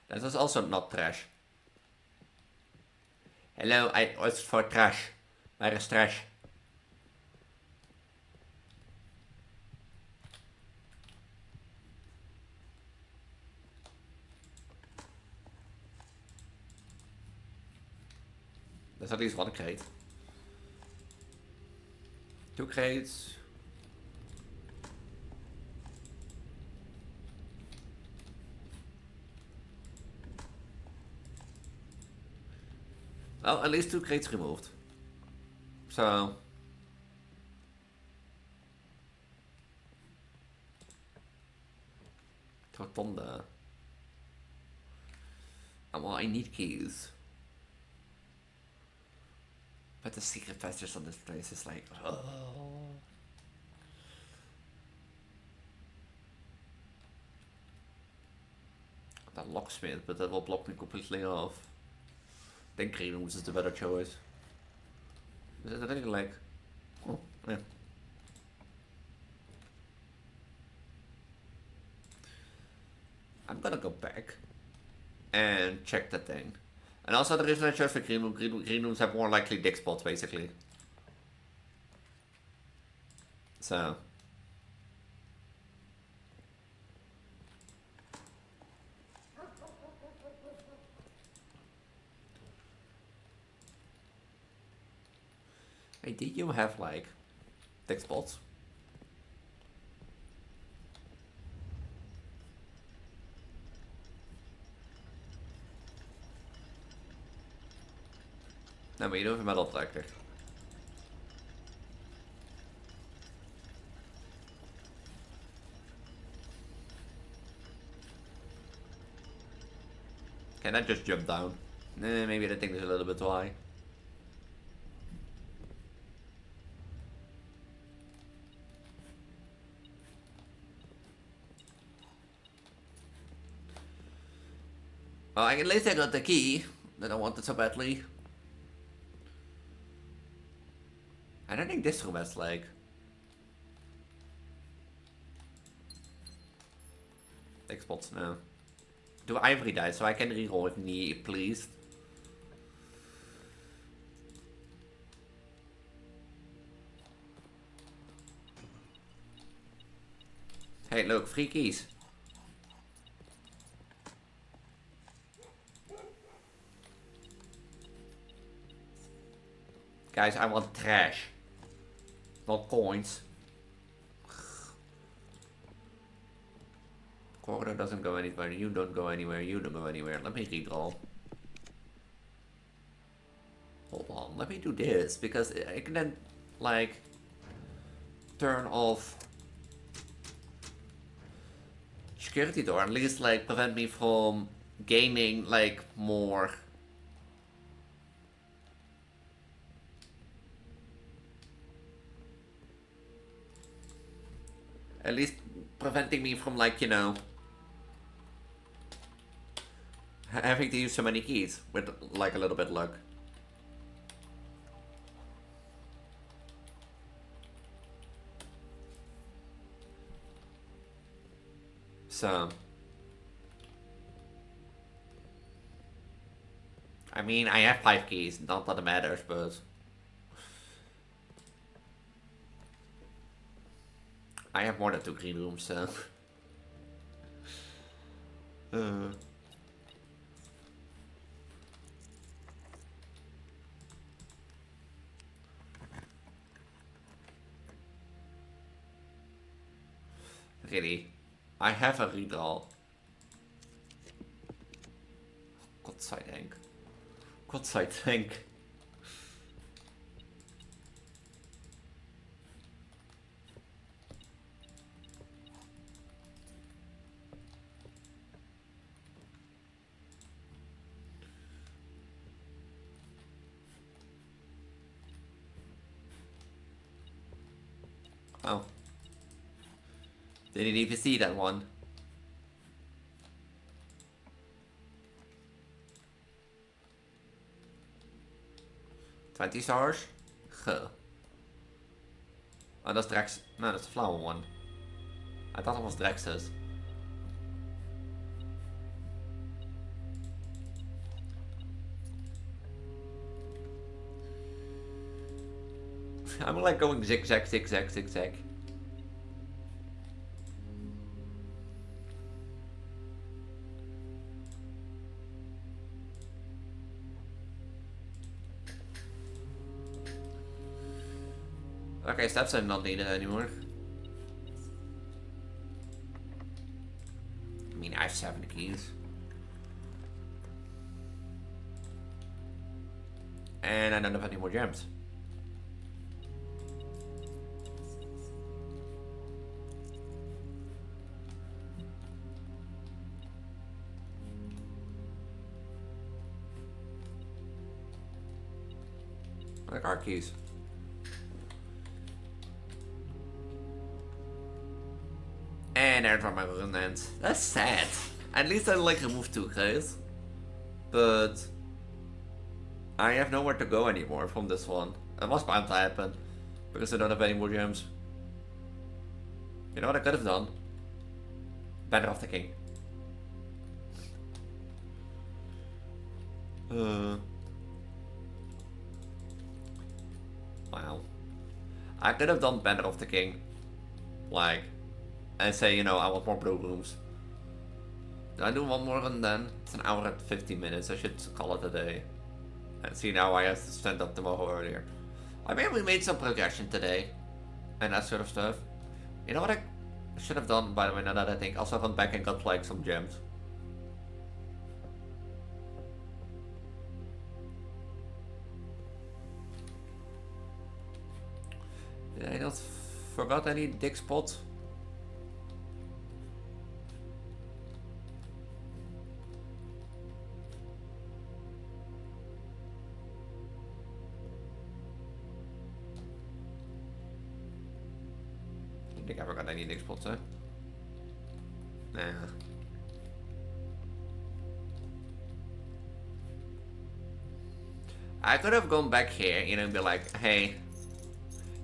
That is also not trash. Hello, I asked for trash. Where is trash? There's at least one crate. 2 crates. Well, at least 2 crates removed. So... Rotonda. Oh, well, I need keys. But the secret passage on this place is like... Oh. That locksmith, but that will block me completely off. I think green rooms is the better choice. Is it really like... Oh, yeah. I'm gonna go back and check that thing. And also the reason I chose for green rooms have more likely dick spots, basically. So... Hey, did you have, like, dick spots? No, but you don't have a metal detector. Can I just jump down? Maybe the thing is a little bit too high. Well, at least I got the key that I wanted so badly. I don't think this room has like Spots, no. Do ivory die so I can reroll if need, please. Hey, look, free keys. Guys, I want trash. Not coins. Corridor doesn't go anywhere, you don't go anywhere, you don't go anywhere. Let me redraw. Hold on, let me do this, because I can then, like, turn off security door, at least, like, prevent me from gaining, like, more. At least preventing me from, like, you know, having to use so many keys with, like, a little bit of luck. So, I mean, I have 5 keys, not that it matters, but I have more than 2 green rooms, so really, I have a redraw. Godzijdank. Godzijdank. Oh. Didn't even see that one. $20? Huh. Oh, that's Drex. No, that's the flower one. I thought it was Drex's. I'm like going zigzag, zigzag, zigzag. Okay, steps are not needed anymore. I mean, I have 7 keys. And I don't have any more gems. Like our keys. And there's where my run ends. That's sad. At least I like removed 2 guys. But I have nowhere to go anymore from this one. It was bound to happen. Because I don't have any more gems. You know what I could have done? Banner of the King. Wow. I could have done Banner of the King. Like, and say, you know, I want more blue rooms. Do I do one more and then? It's an hour and 15 minutes. I should call it a day. And see, now I have to stand up tomorrow earlier. I mean, we made some progression today. And that sort of stuff. You know what I should have done, by the way, now that I think? Also gone back and got, like, some gems. Did I not forgot any dig spots? I think I forgot any dig spots, huh? Nah. I could have gone back here, you know, and be like, hey,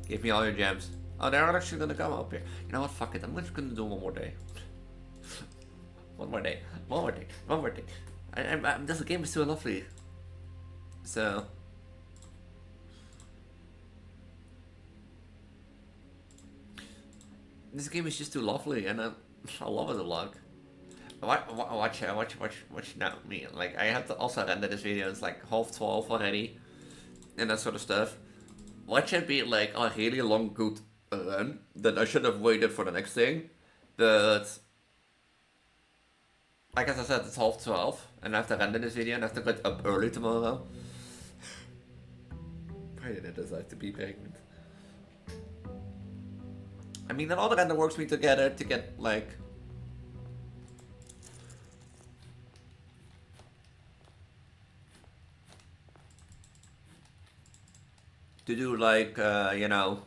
give me all your gems. Oh, they're actually gonna come up here. You know what? Fuck it. I'm just gonna do one more day. One more day. One more day. One more day. This game is so lovely. So. This game is just too lovely, and I love it a lot. Watch now me. Like, I have to also render this video. It's like 12:30 already, and that sort of stuff. Watch it be like a really long good run. Then I should have waited for the next thing, but like as I said, it's 12:30, and I have to render this video, and I have to get up early tomorrow. Why did I decide to be pregnant? I mean, then all the render works me together to get like. To do like, you know,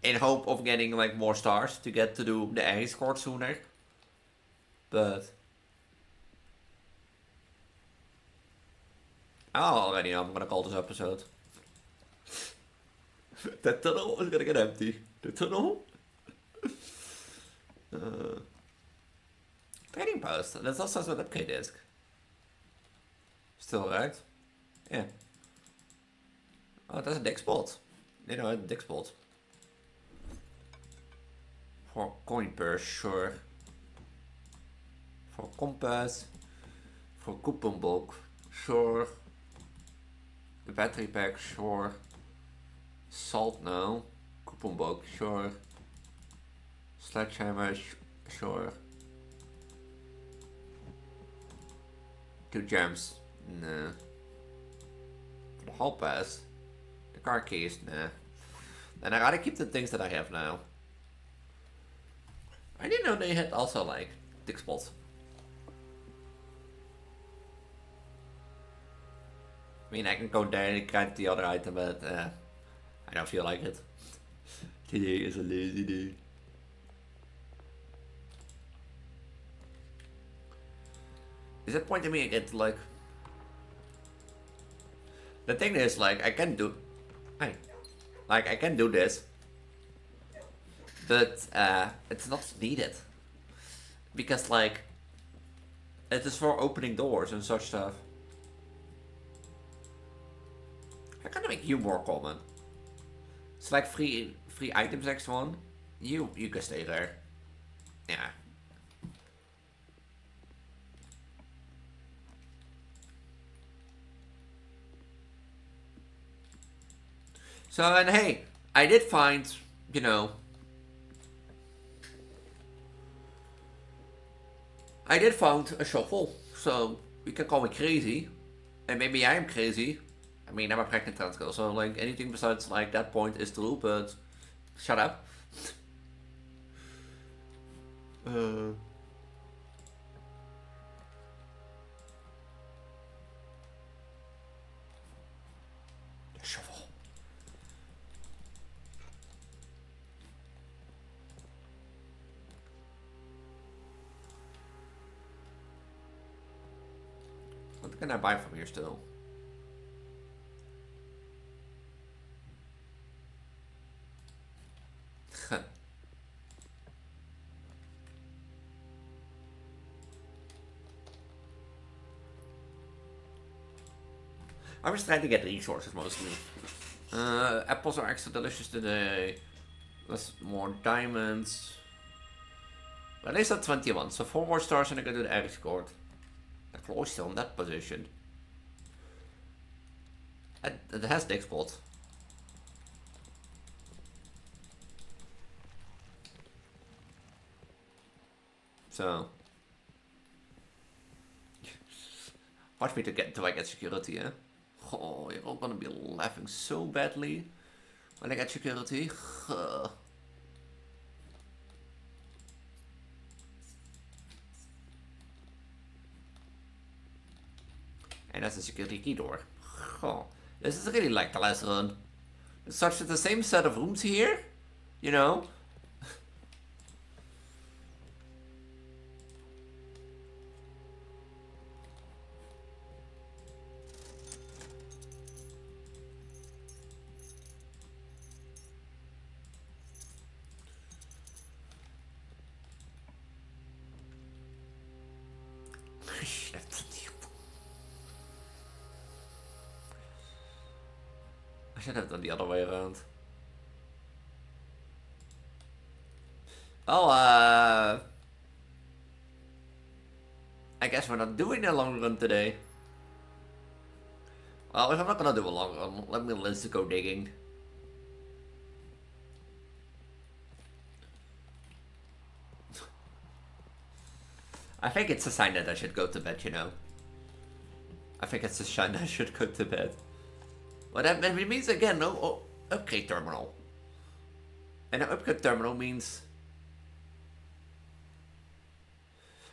in hope of getting like more stars to get to do the A score sooner. But I already know I'm gonna call this episode. The tunnel is gonna get empty. The tunnel. Trading post. That's also an upgrade disc. Still right? Yeah. Oh, that's a dick spot. You know, a dick spot. For coin purse, sure. For compass. For coupon book, sure. The battery pack, sure. Salt, no. Coupon book, sure. Sledgehammer, sure. 2 gems, no. For the hall pass. Car keys, nah. And I gotta keep the things that I have now. I didn't know they had also like dick spots. I mean, I can go there and get the other item, but I don't feel like it. Today is a lazy day. Is that pointing me at like? The thing is, like, I can do. Like, I can do this, but it's not needed, because like, it is for opening doors and such stuff. I gotta make you more common. It's like free items next one. You can stay there. Yeah. So, and hey, I did find, you know, I did find a shovel, so you can call me crazy, and maybe I am crazy. I mean, I'm a pregnant trans girl, so like anything besides like that point is true, but shut up. Shovel. What can I buy from here still? I'm just trying to get resources mostly. Apples are extra delicious today. Let's more diamonds. At least at 21, so 4 more stars and I can do the egg scored. The claw is still in that position. It has the export. So watch me to get until I get security, eh? Oh, you're all gonna be laughing so badly when I get security. And that's the security key door. Oh, this is really like the last run. It's such the same set of rooms here, you know? should have done the other way around. Oh, I guess we're not doing a long run today. Well, if I'm not gonna do a long run, let me let's go digging. I think it's a sign that I should go to bed, you know. I think it's a sign that I should go to bed. Well, that means again, no upgrade terminal. And an upgrade terminal means...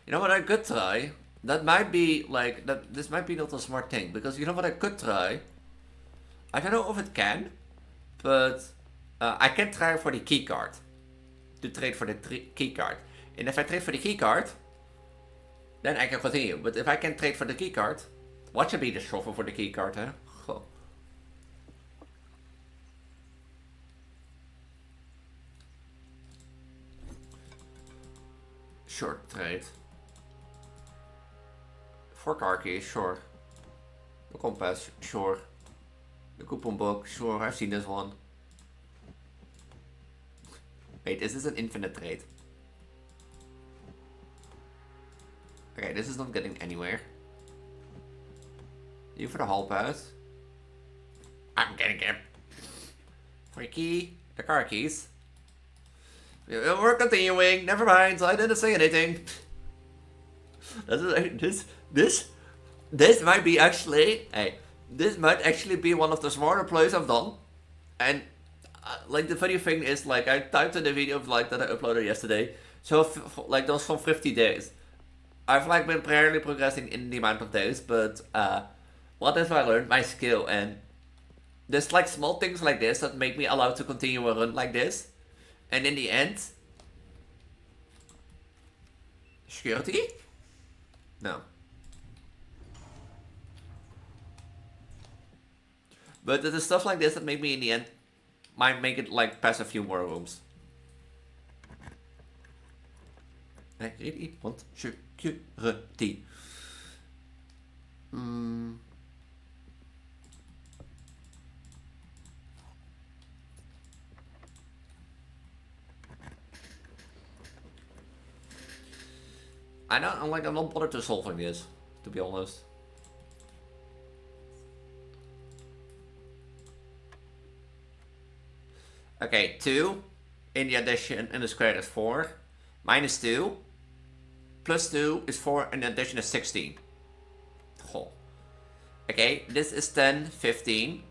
You know what I could try? That might be like, this might be not a smart thing. Because you know what I could try? I don't know if it can. But I can try for the keycard. To trade for the keycard. And if I trade for the keycard, then I can continue. But if I can trade for the keycard, what should be the shuffle for the keycard, huh? Goh. Short trade. 4 car keys, sure. The compass, sure. The coupon book, sure. I've seen this one. Wait, is this an infinite trade? Okay, this is not getting anywhere. You for the hall pass. I'm getting it. For the key, the car keys. We're continuing. Never mind. I didn't say anything. This might be actually. Hey, this might actually be one of the smarter plays I've done. And like the funny thing is, like I typed in the video of, like that I uploaded yesterday. So like those from 50 days. I've like been primarily progressing in the amount of days, but what if I learned my skill? And there's like small things like this that make me allowed to continue a run like this. And in the end, security? No. But there's stuff like this that make me in the end might make it like pass a few more rooms. I really want security. I'm not bothered to solving this, to be honest. Okay, 2 in the addition and the square is 4. Minus 2. Plus 2 is 4 and the addition is 16. Oh. Okay, this is 10, 15.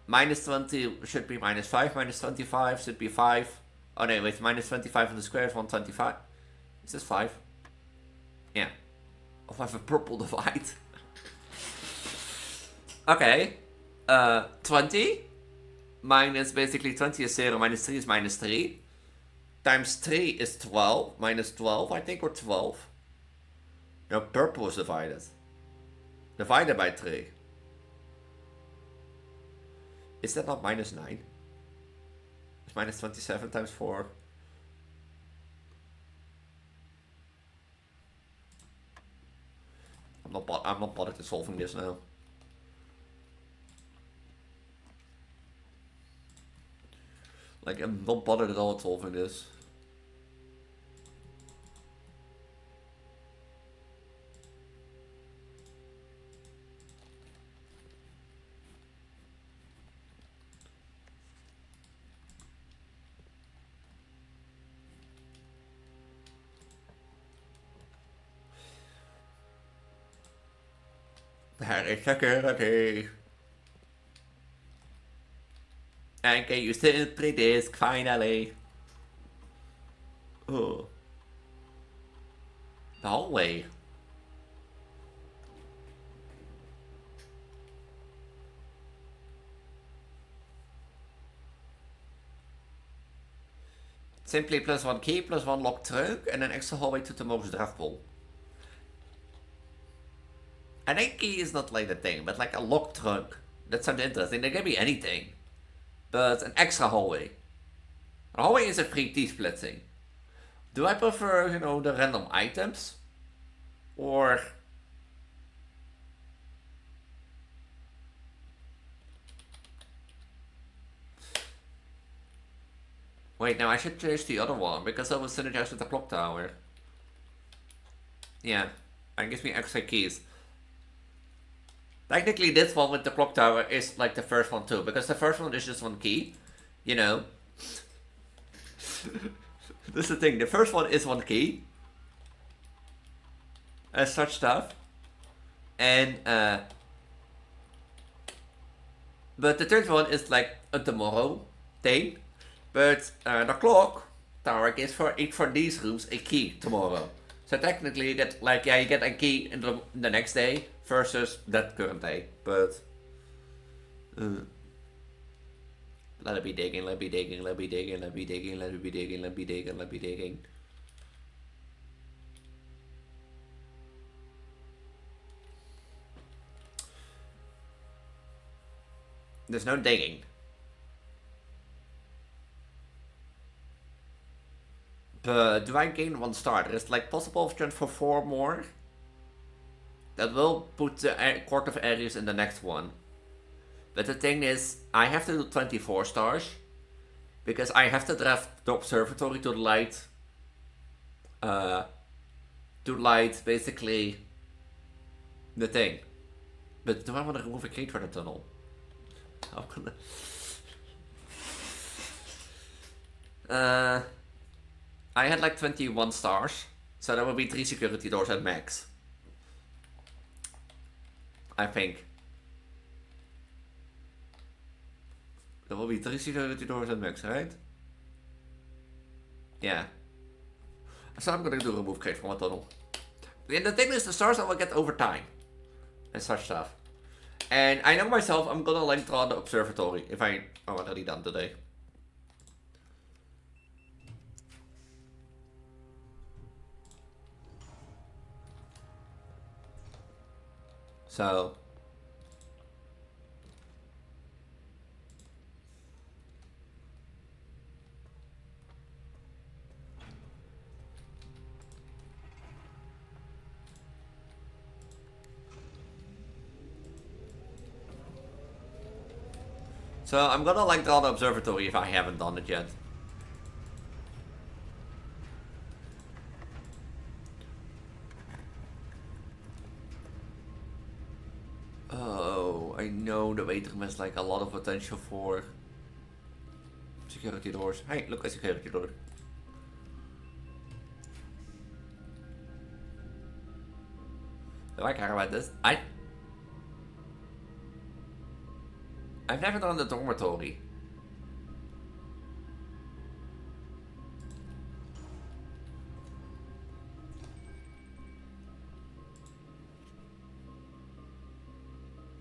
Minus 20 should be minus 5. Minus 25 should be 5. Oh no, wait, minus 25 on the square is 125. Is this 5? Yeah. Oh, I have a purple divide. Okay. 20. Minus basically 20 is 0. Minus 3 is minus 3. Times 3 is 12. Minus 12, I think, or 12. No, purple is divided. Divided by 3. Is that not minus 9? It's minus 27 times 4. I'm not bothered to solving this now. Like, I'm not bothered at all at solving this. There is security. And can you still pre-disc finally? Oh. The hallway. Simply plus 1 key, plus 1 locked trunk, and an extra hallway to the most drafball. An 8 key is not like the thing, but like a locked trunk. That sounds interesting. There can be anything. But an extra hallway. A hallway is a free T-split thing. Do I prefer, you know, the random items? Or... Wait, now I should change the other one because I was synergized with the clock tower. Yeah, and gives me extra keys. Technically, this one with the clock tower is like the first one too, because the first one is just one key, you know. This is the thing, the first one is one key. And such stuff. And, but the third one is like a tomorrow thing. But the clock tower gives for each for these rooms a key tomorrow. So technically you get like, yeah, you get a key in the next day versus that current day. But let it be digging, let it be digging, let it be digging, let it be digging, let it be digging, let it be digging, let it be digging. There's no digging. But do I gain 1 star? There's like possible option for 4 more. That will put the court of areas in the next one. But the thing is, I have to do 24 stars. Because I have to draft the observatory to light. To light basically the thing. But do I want to remove a crate for the tunnel? I'm gonna... I had like 21 stars, so that would be 3 security doors at max. I think. There will be 3 security doors at max, right? Yeah. So I'm gonna do remove crate from a tunnel. And the thing is, the stars I will get over time. And such stuff. And I know myself, I'm gonna like draw the observatory if I'm already done today. So I'm gonna like draw the observatory if I haven't done it yet. Oh, I know the waiting room has like a lot of potential for security doors. Hey, look, a security door. Do I care about this? I've never done the dormitory.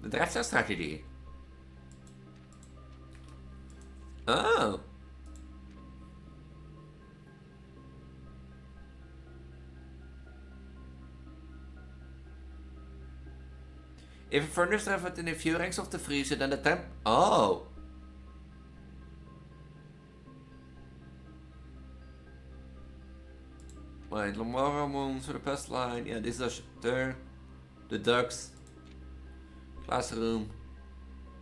The draft strategy. Oh. If a furnace left within a few ranks of the freezer, then the temp. Oh. Wait, Lamara moons for the pest line. Yeah, this is the ducks. Classroom.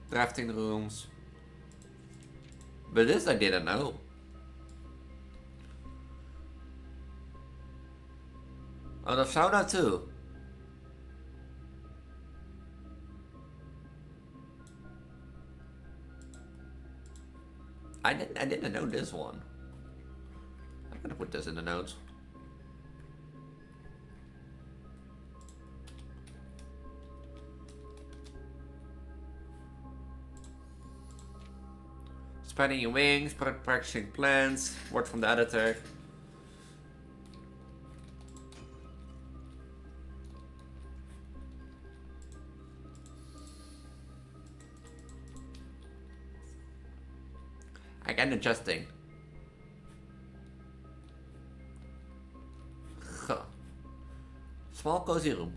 Drafting rooms. But this I didn't know. Oh, the sauna too. I didn't know this one. I'm gonna put this in the notes. Spreading your wings, practicing plans, word from the editor. Again, adjusting. Huh. Small cozy room.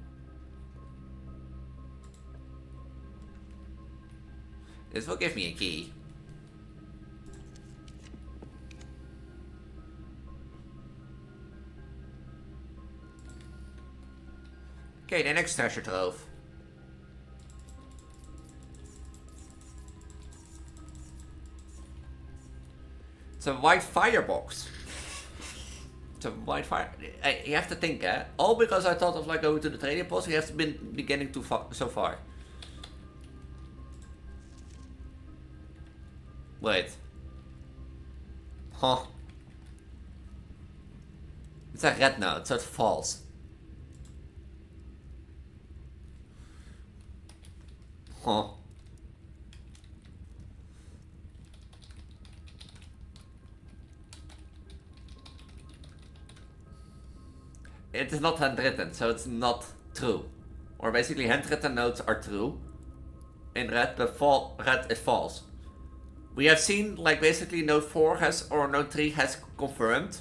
This will give me a key. Okay, the next treasure trove. It's a white firebox. It's a white fire. You have to think, eh? All because I thought of like going to the trading post. You have to been beginning too far so far. Wait. Huh. It's a red note, so it's false. Huh. It is not handwritten, so it's not true. Or basically handwritten notes are true. In red, but red is false. We have seen, like, basically note 4 has, or note 3 has confirmed,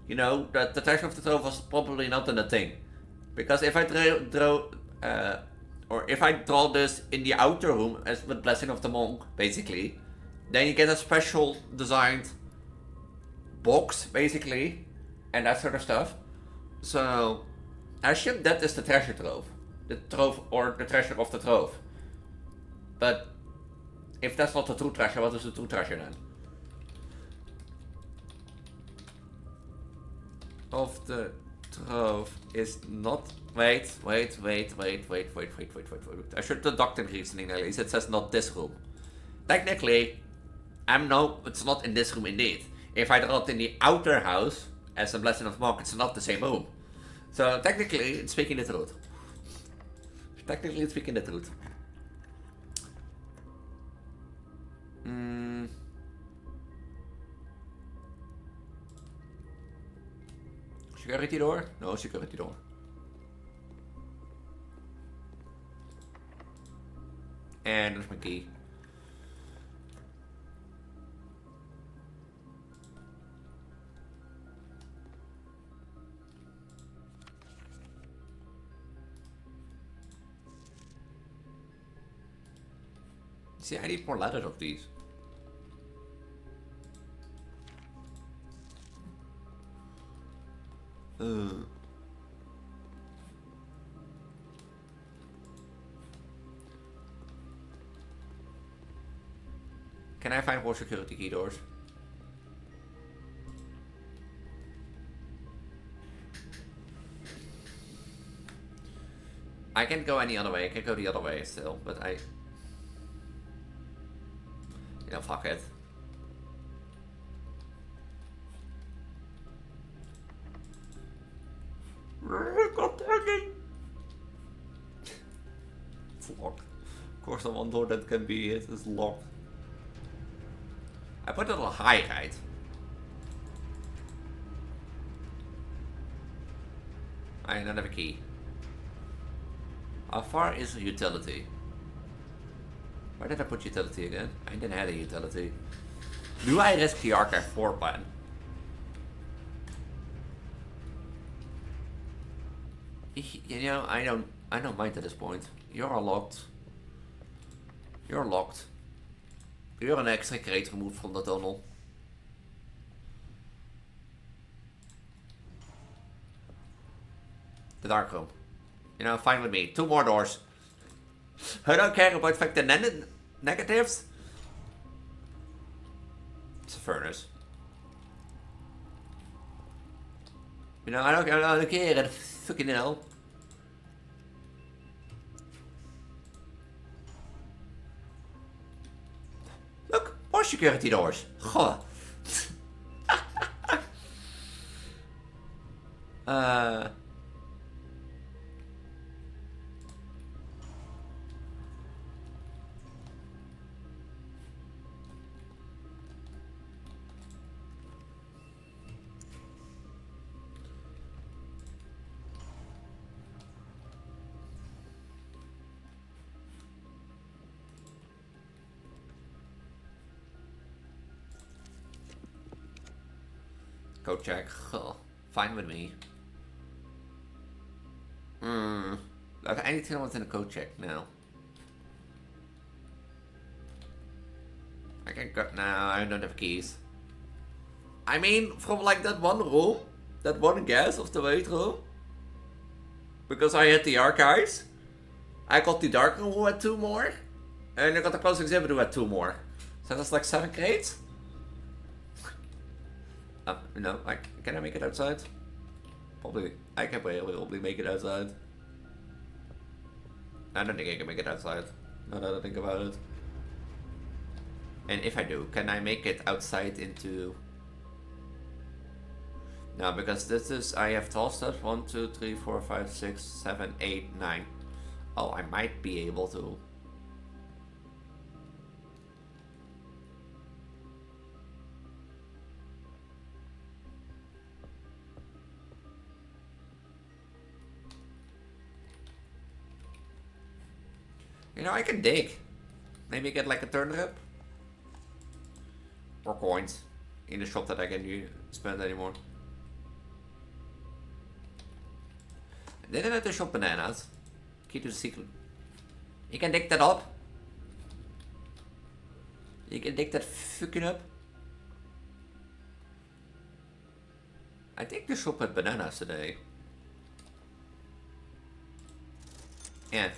you know, that the treasure of the trove was probably not in a thing. Because if I draw this in the outer room, as with Blessing of the Monk, basically, then you get a special designed box, basically, and that sort of stuff. So, I assume that is the treasure trove. The trove, or the treasure of the trove. But if that's not the true treasure, what is the true treasure then? Of the trove is not... Wait. I should deduct in reasoning, at least. It says not this room. Technically, it's not in this room indeed. If I draw it in the outer house, as a Blessing of Monk, it's not the same room. So technically, it's speaking the truth. Security door? No security door. And there's my key. See, I need more ladders of these. Can I find more security key doors? I can't go any other way. I can go the other way still, but you know, fuck it. It's locked. Of course, the one door that can be hit is locked. I put it on high, right? I don't have a key. How far is the utility? Where did I put utility again? I didn't have a utility. Do I risk the archive 4 button? You know, I don't mind at this point. You're locked. You're locked. You're an extra crate removed from the tunnel. The dark room. You know, fine with me. 2 more doors. I don't care about the negatives. It's a furnace. You know, I don't care. Fucking hell. Look, more security doors. Huh. Go check. Oh, fine with me. Look, anything I want in a code check now. I can go now. I don't have keys. I mean, from like that one room, that one guess of the wait room, because I had the archives, I got the dark room who had 2 more, and I got the close exhibit who had 2 more. So that's like 7 crates. You know, like, can I make it outside? Probably, I can probably make it outside. I don't think I can make it outside, now that I think about it. And if I do, can I make it outside into... No, because this is, I have 12 steps, 1, 2, 3, 4, 5, 6, 7, 8, 9. Oh, I might be able to. You know, I can dig. Maybe get like a turnip. Or coins. In the shop that I can spend anymore. I didn't have to shop bananas. Key to the secret. You can dig that up. You can dig that fucking up. I think the shop had bananas today. Yeah.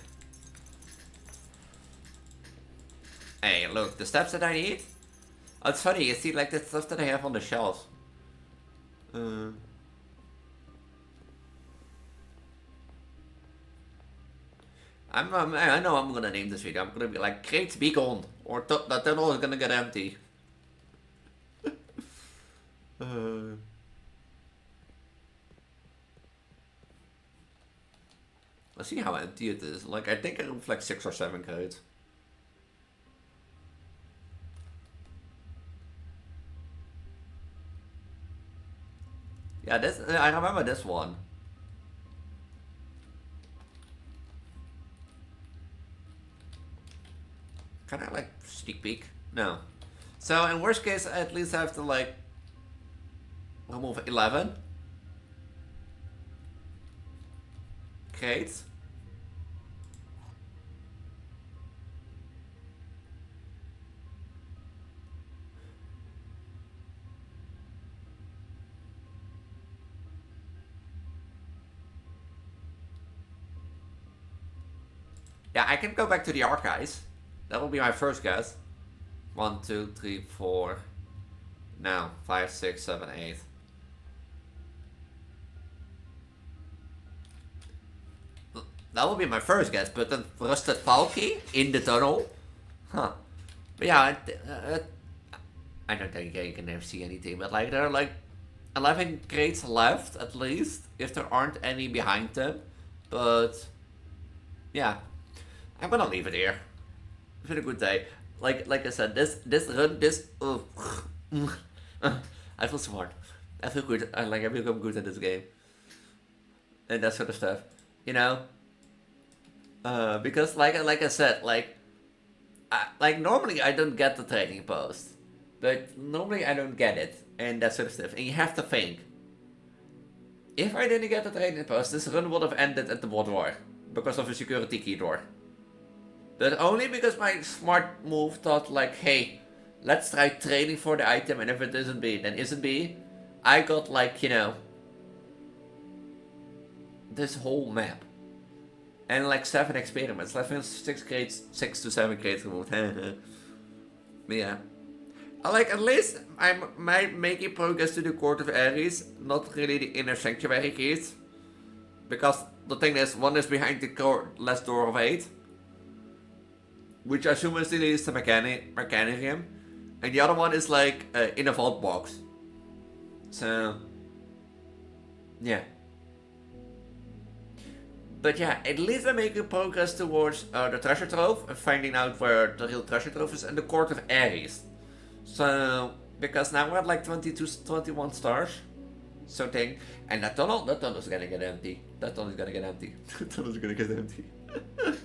Hey, look, the steps that I need. Oh, it's funny, you see like the stuff that I have on the shelves. I know I'm gonna name this video. I'm gonna be like, crates be gone. Or the tunnel is gonna get empty. Let's see how empty it is. Like, I think I have like 6 or 7 crates. Yeah, this, I remember this one. Can I like sneak peek? No. So in worst case, I at least have to like remove 11 crates. Yeah, I can go back to the archives. That will be my first guess. 1, 2, 3, 4. Now, 5, 6, 7, 8. That will be my first guess, but then rusted bulky in the tunnel? Huh. But yeah, I don't think you can never see anything, but like there are like 11 crates left at least, if there aren't any behind them. But yeah, I'm gonna leave it here. It's been a good day. Like I said, this run, I feel smart. I feel good. I become good at this game. And that sort of stuff. You know? Because like I said, like normally I don't get the training post. But normally I don't get it. And that sort of stuff. And you have to think. If I didn't get the training post, this run would have ended at the boudoir. Because of a security key door. But only because my smart move thought like, hey, let's try trading for the item, and if it isn't B, then isn't B. I got like, you know, this whole map. And like 7 experiments. I think 6 to 7 crates removed. But yeah. Like, at least I'm making progress to the Court of Ares, not really the inner sanctuary keys. Because the thing is, one is behind the last door of 8. Which I assume is the Mechanicium. And the other one is like in a vault box. So, yeah. But yeah, at least I'm making progress towards the treasure trove and finding out where the real treasure trove is and the Court of Ares. So, because now we're at like 21 stars. So thing. And that tunnel is gonna get empty. That tunnel is gonna get empty. The tunnel is gonna get empty. The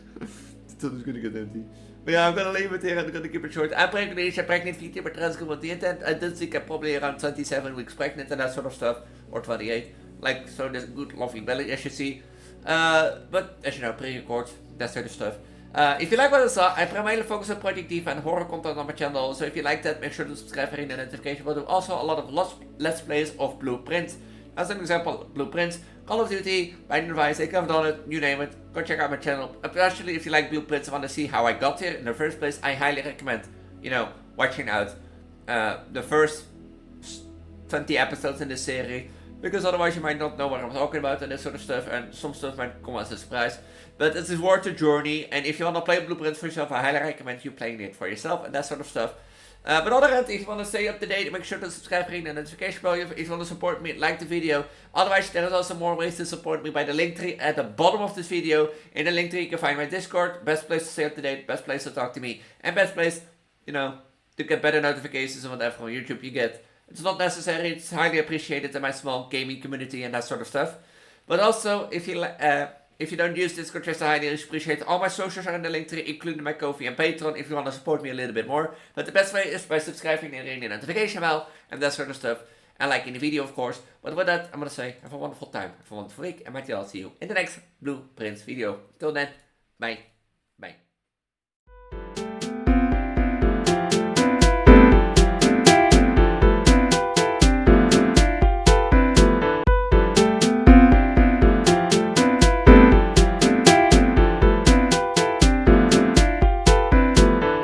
tunnel is gonna get empty. But yeah, I'm gonna leave it here and I'm gonna keep it short. I'm pregnant, Elise, I'm pregnant, Vtuber, Transgender with the intent. I did think I'm probably around 27 weeks pregnant and that sort of stuff. Or 28. Like, so there's a good, lovely belly, as you see. But, as you know, pre-record, that sort of stuff. If you like what I saw, I primarily focus on Project Diva and horror content on my channel. So if you like that, make sure to subscribe and ring the notification button. Also, a lot of let's plays of Blueprints. As an example, Blueprints, Call of Duty, Binding of Isaac, I've done it, you name it. Go check out my channel. Especially if you like Blueprints and want to see how I got here in the first place, I highly recommend, you know, watching out the first 20 episodes in this series, because otherwise you might not know what I'm talking about and this sort of stuff, and some stuff might come as a surprise. But it is worth the journey, and if you want to play Blueprints for yourself, I highly recommend you playing it for yourself and that sort of stuff. But on the other hand, if you want to stay up to date, make sure to subscribe, ring the notification bell. If you want to support me, like the video. Otherwise, there is also more ways to support me by the link tree at the bottom of this video. In the link tree, you can find my Discord, best place to stay up to date, best place to talk to me, and best place, you know, to get better notifications and whatever from YouTube you get. It's not necessary, it's highly appreciated in my small gaming community and that sort of stuff. But also, if you don't use Discord, just I highly appreciate all my socials are in the link tree, including my Ko-fi and Patreon, if you want to support me a little bit more. But the best way is by subscribing and ringing the notification bell and that sort of stuff. And liking the video, of course. But with that, I'm going to say, have a wonderful time, have a wonderful week, and might I'll see you in the next Blueprints video. Till then, bye.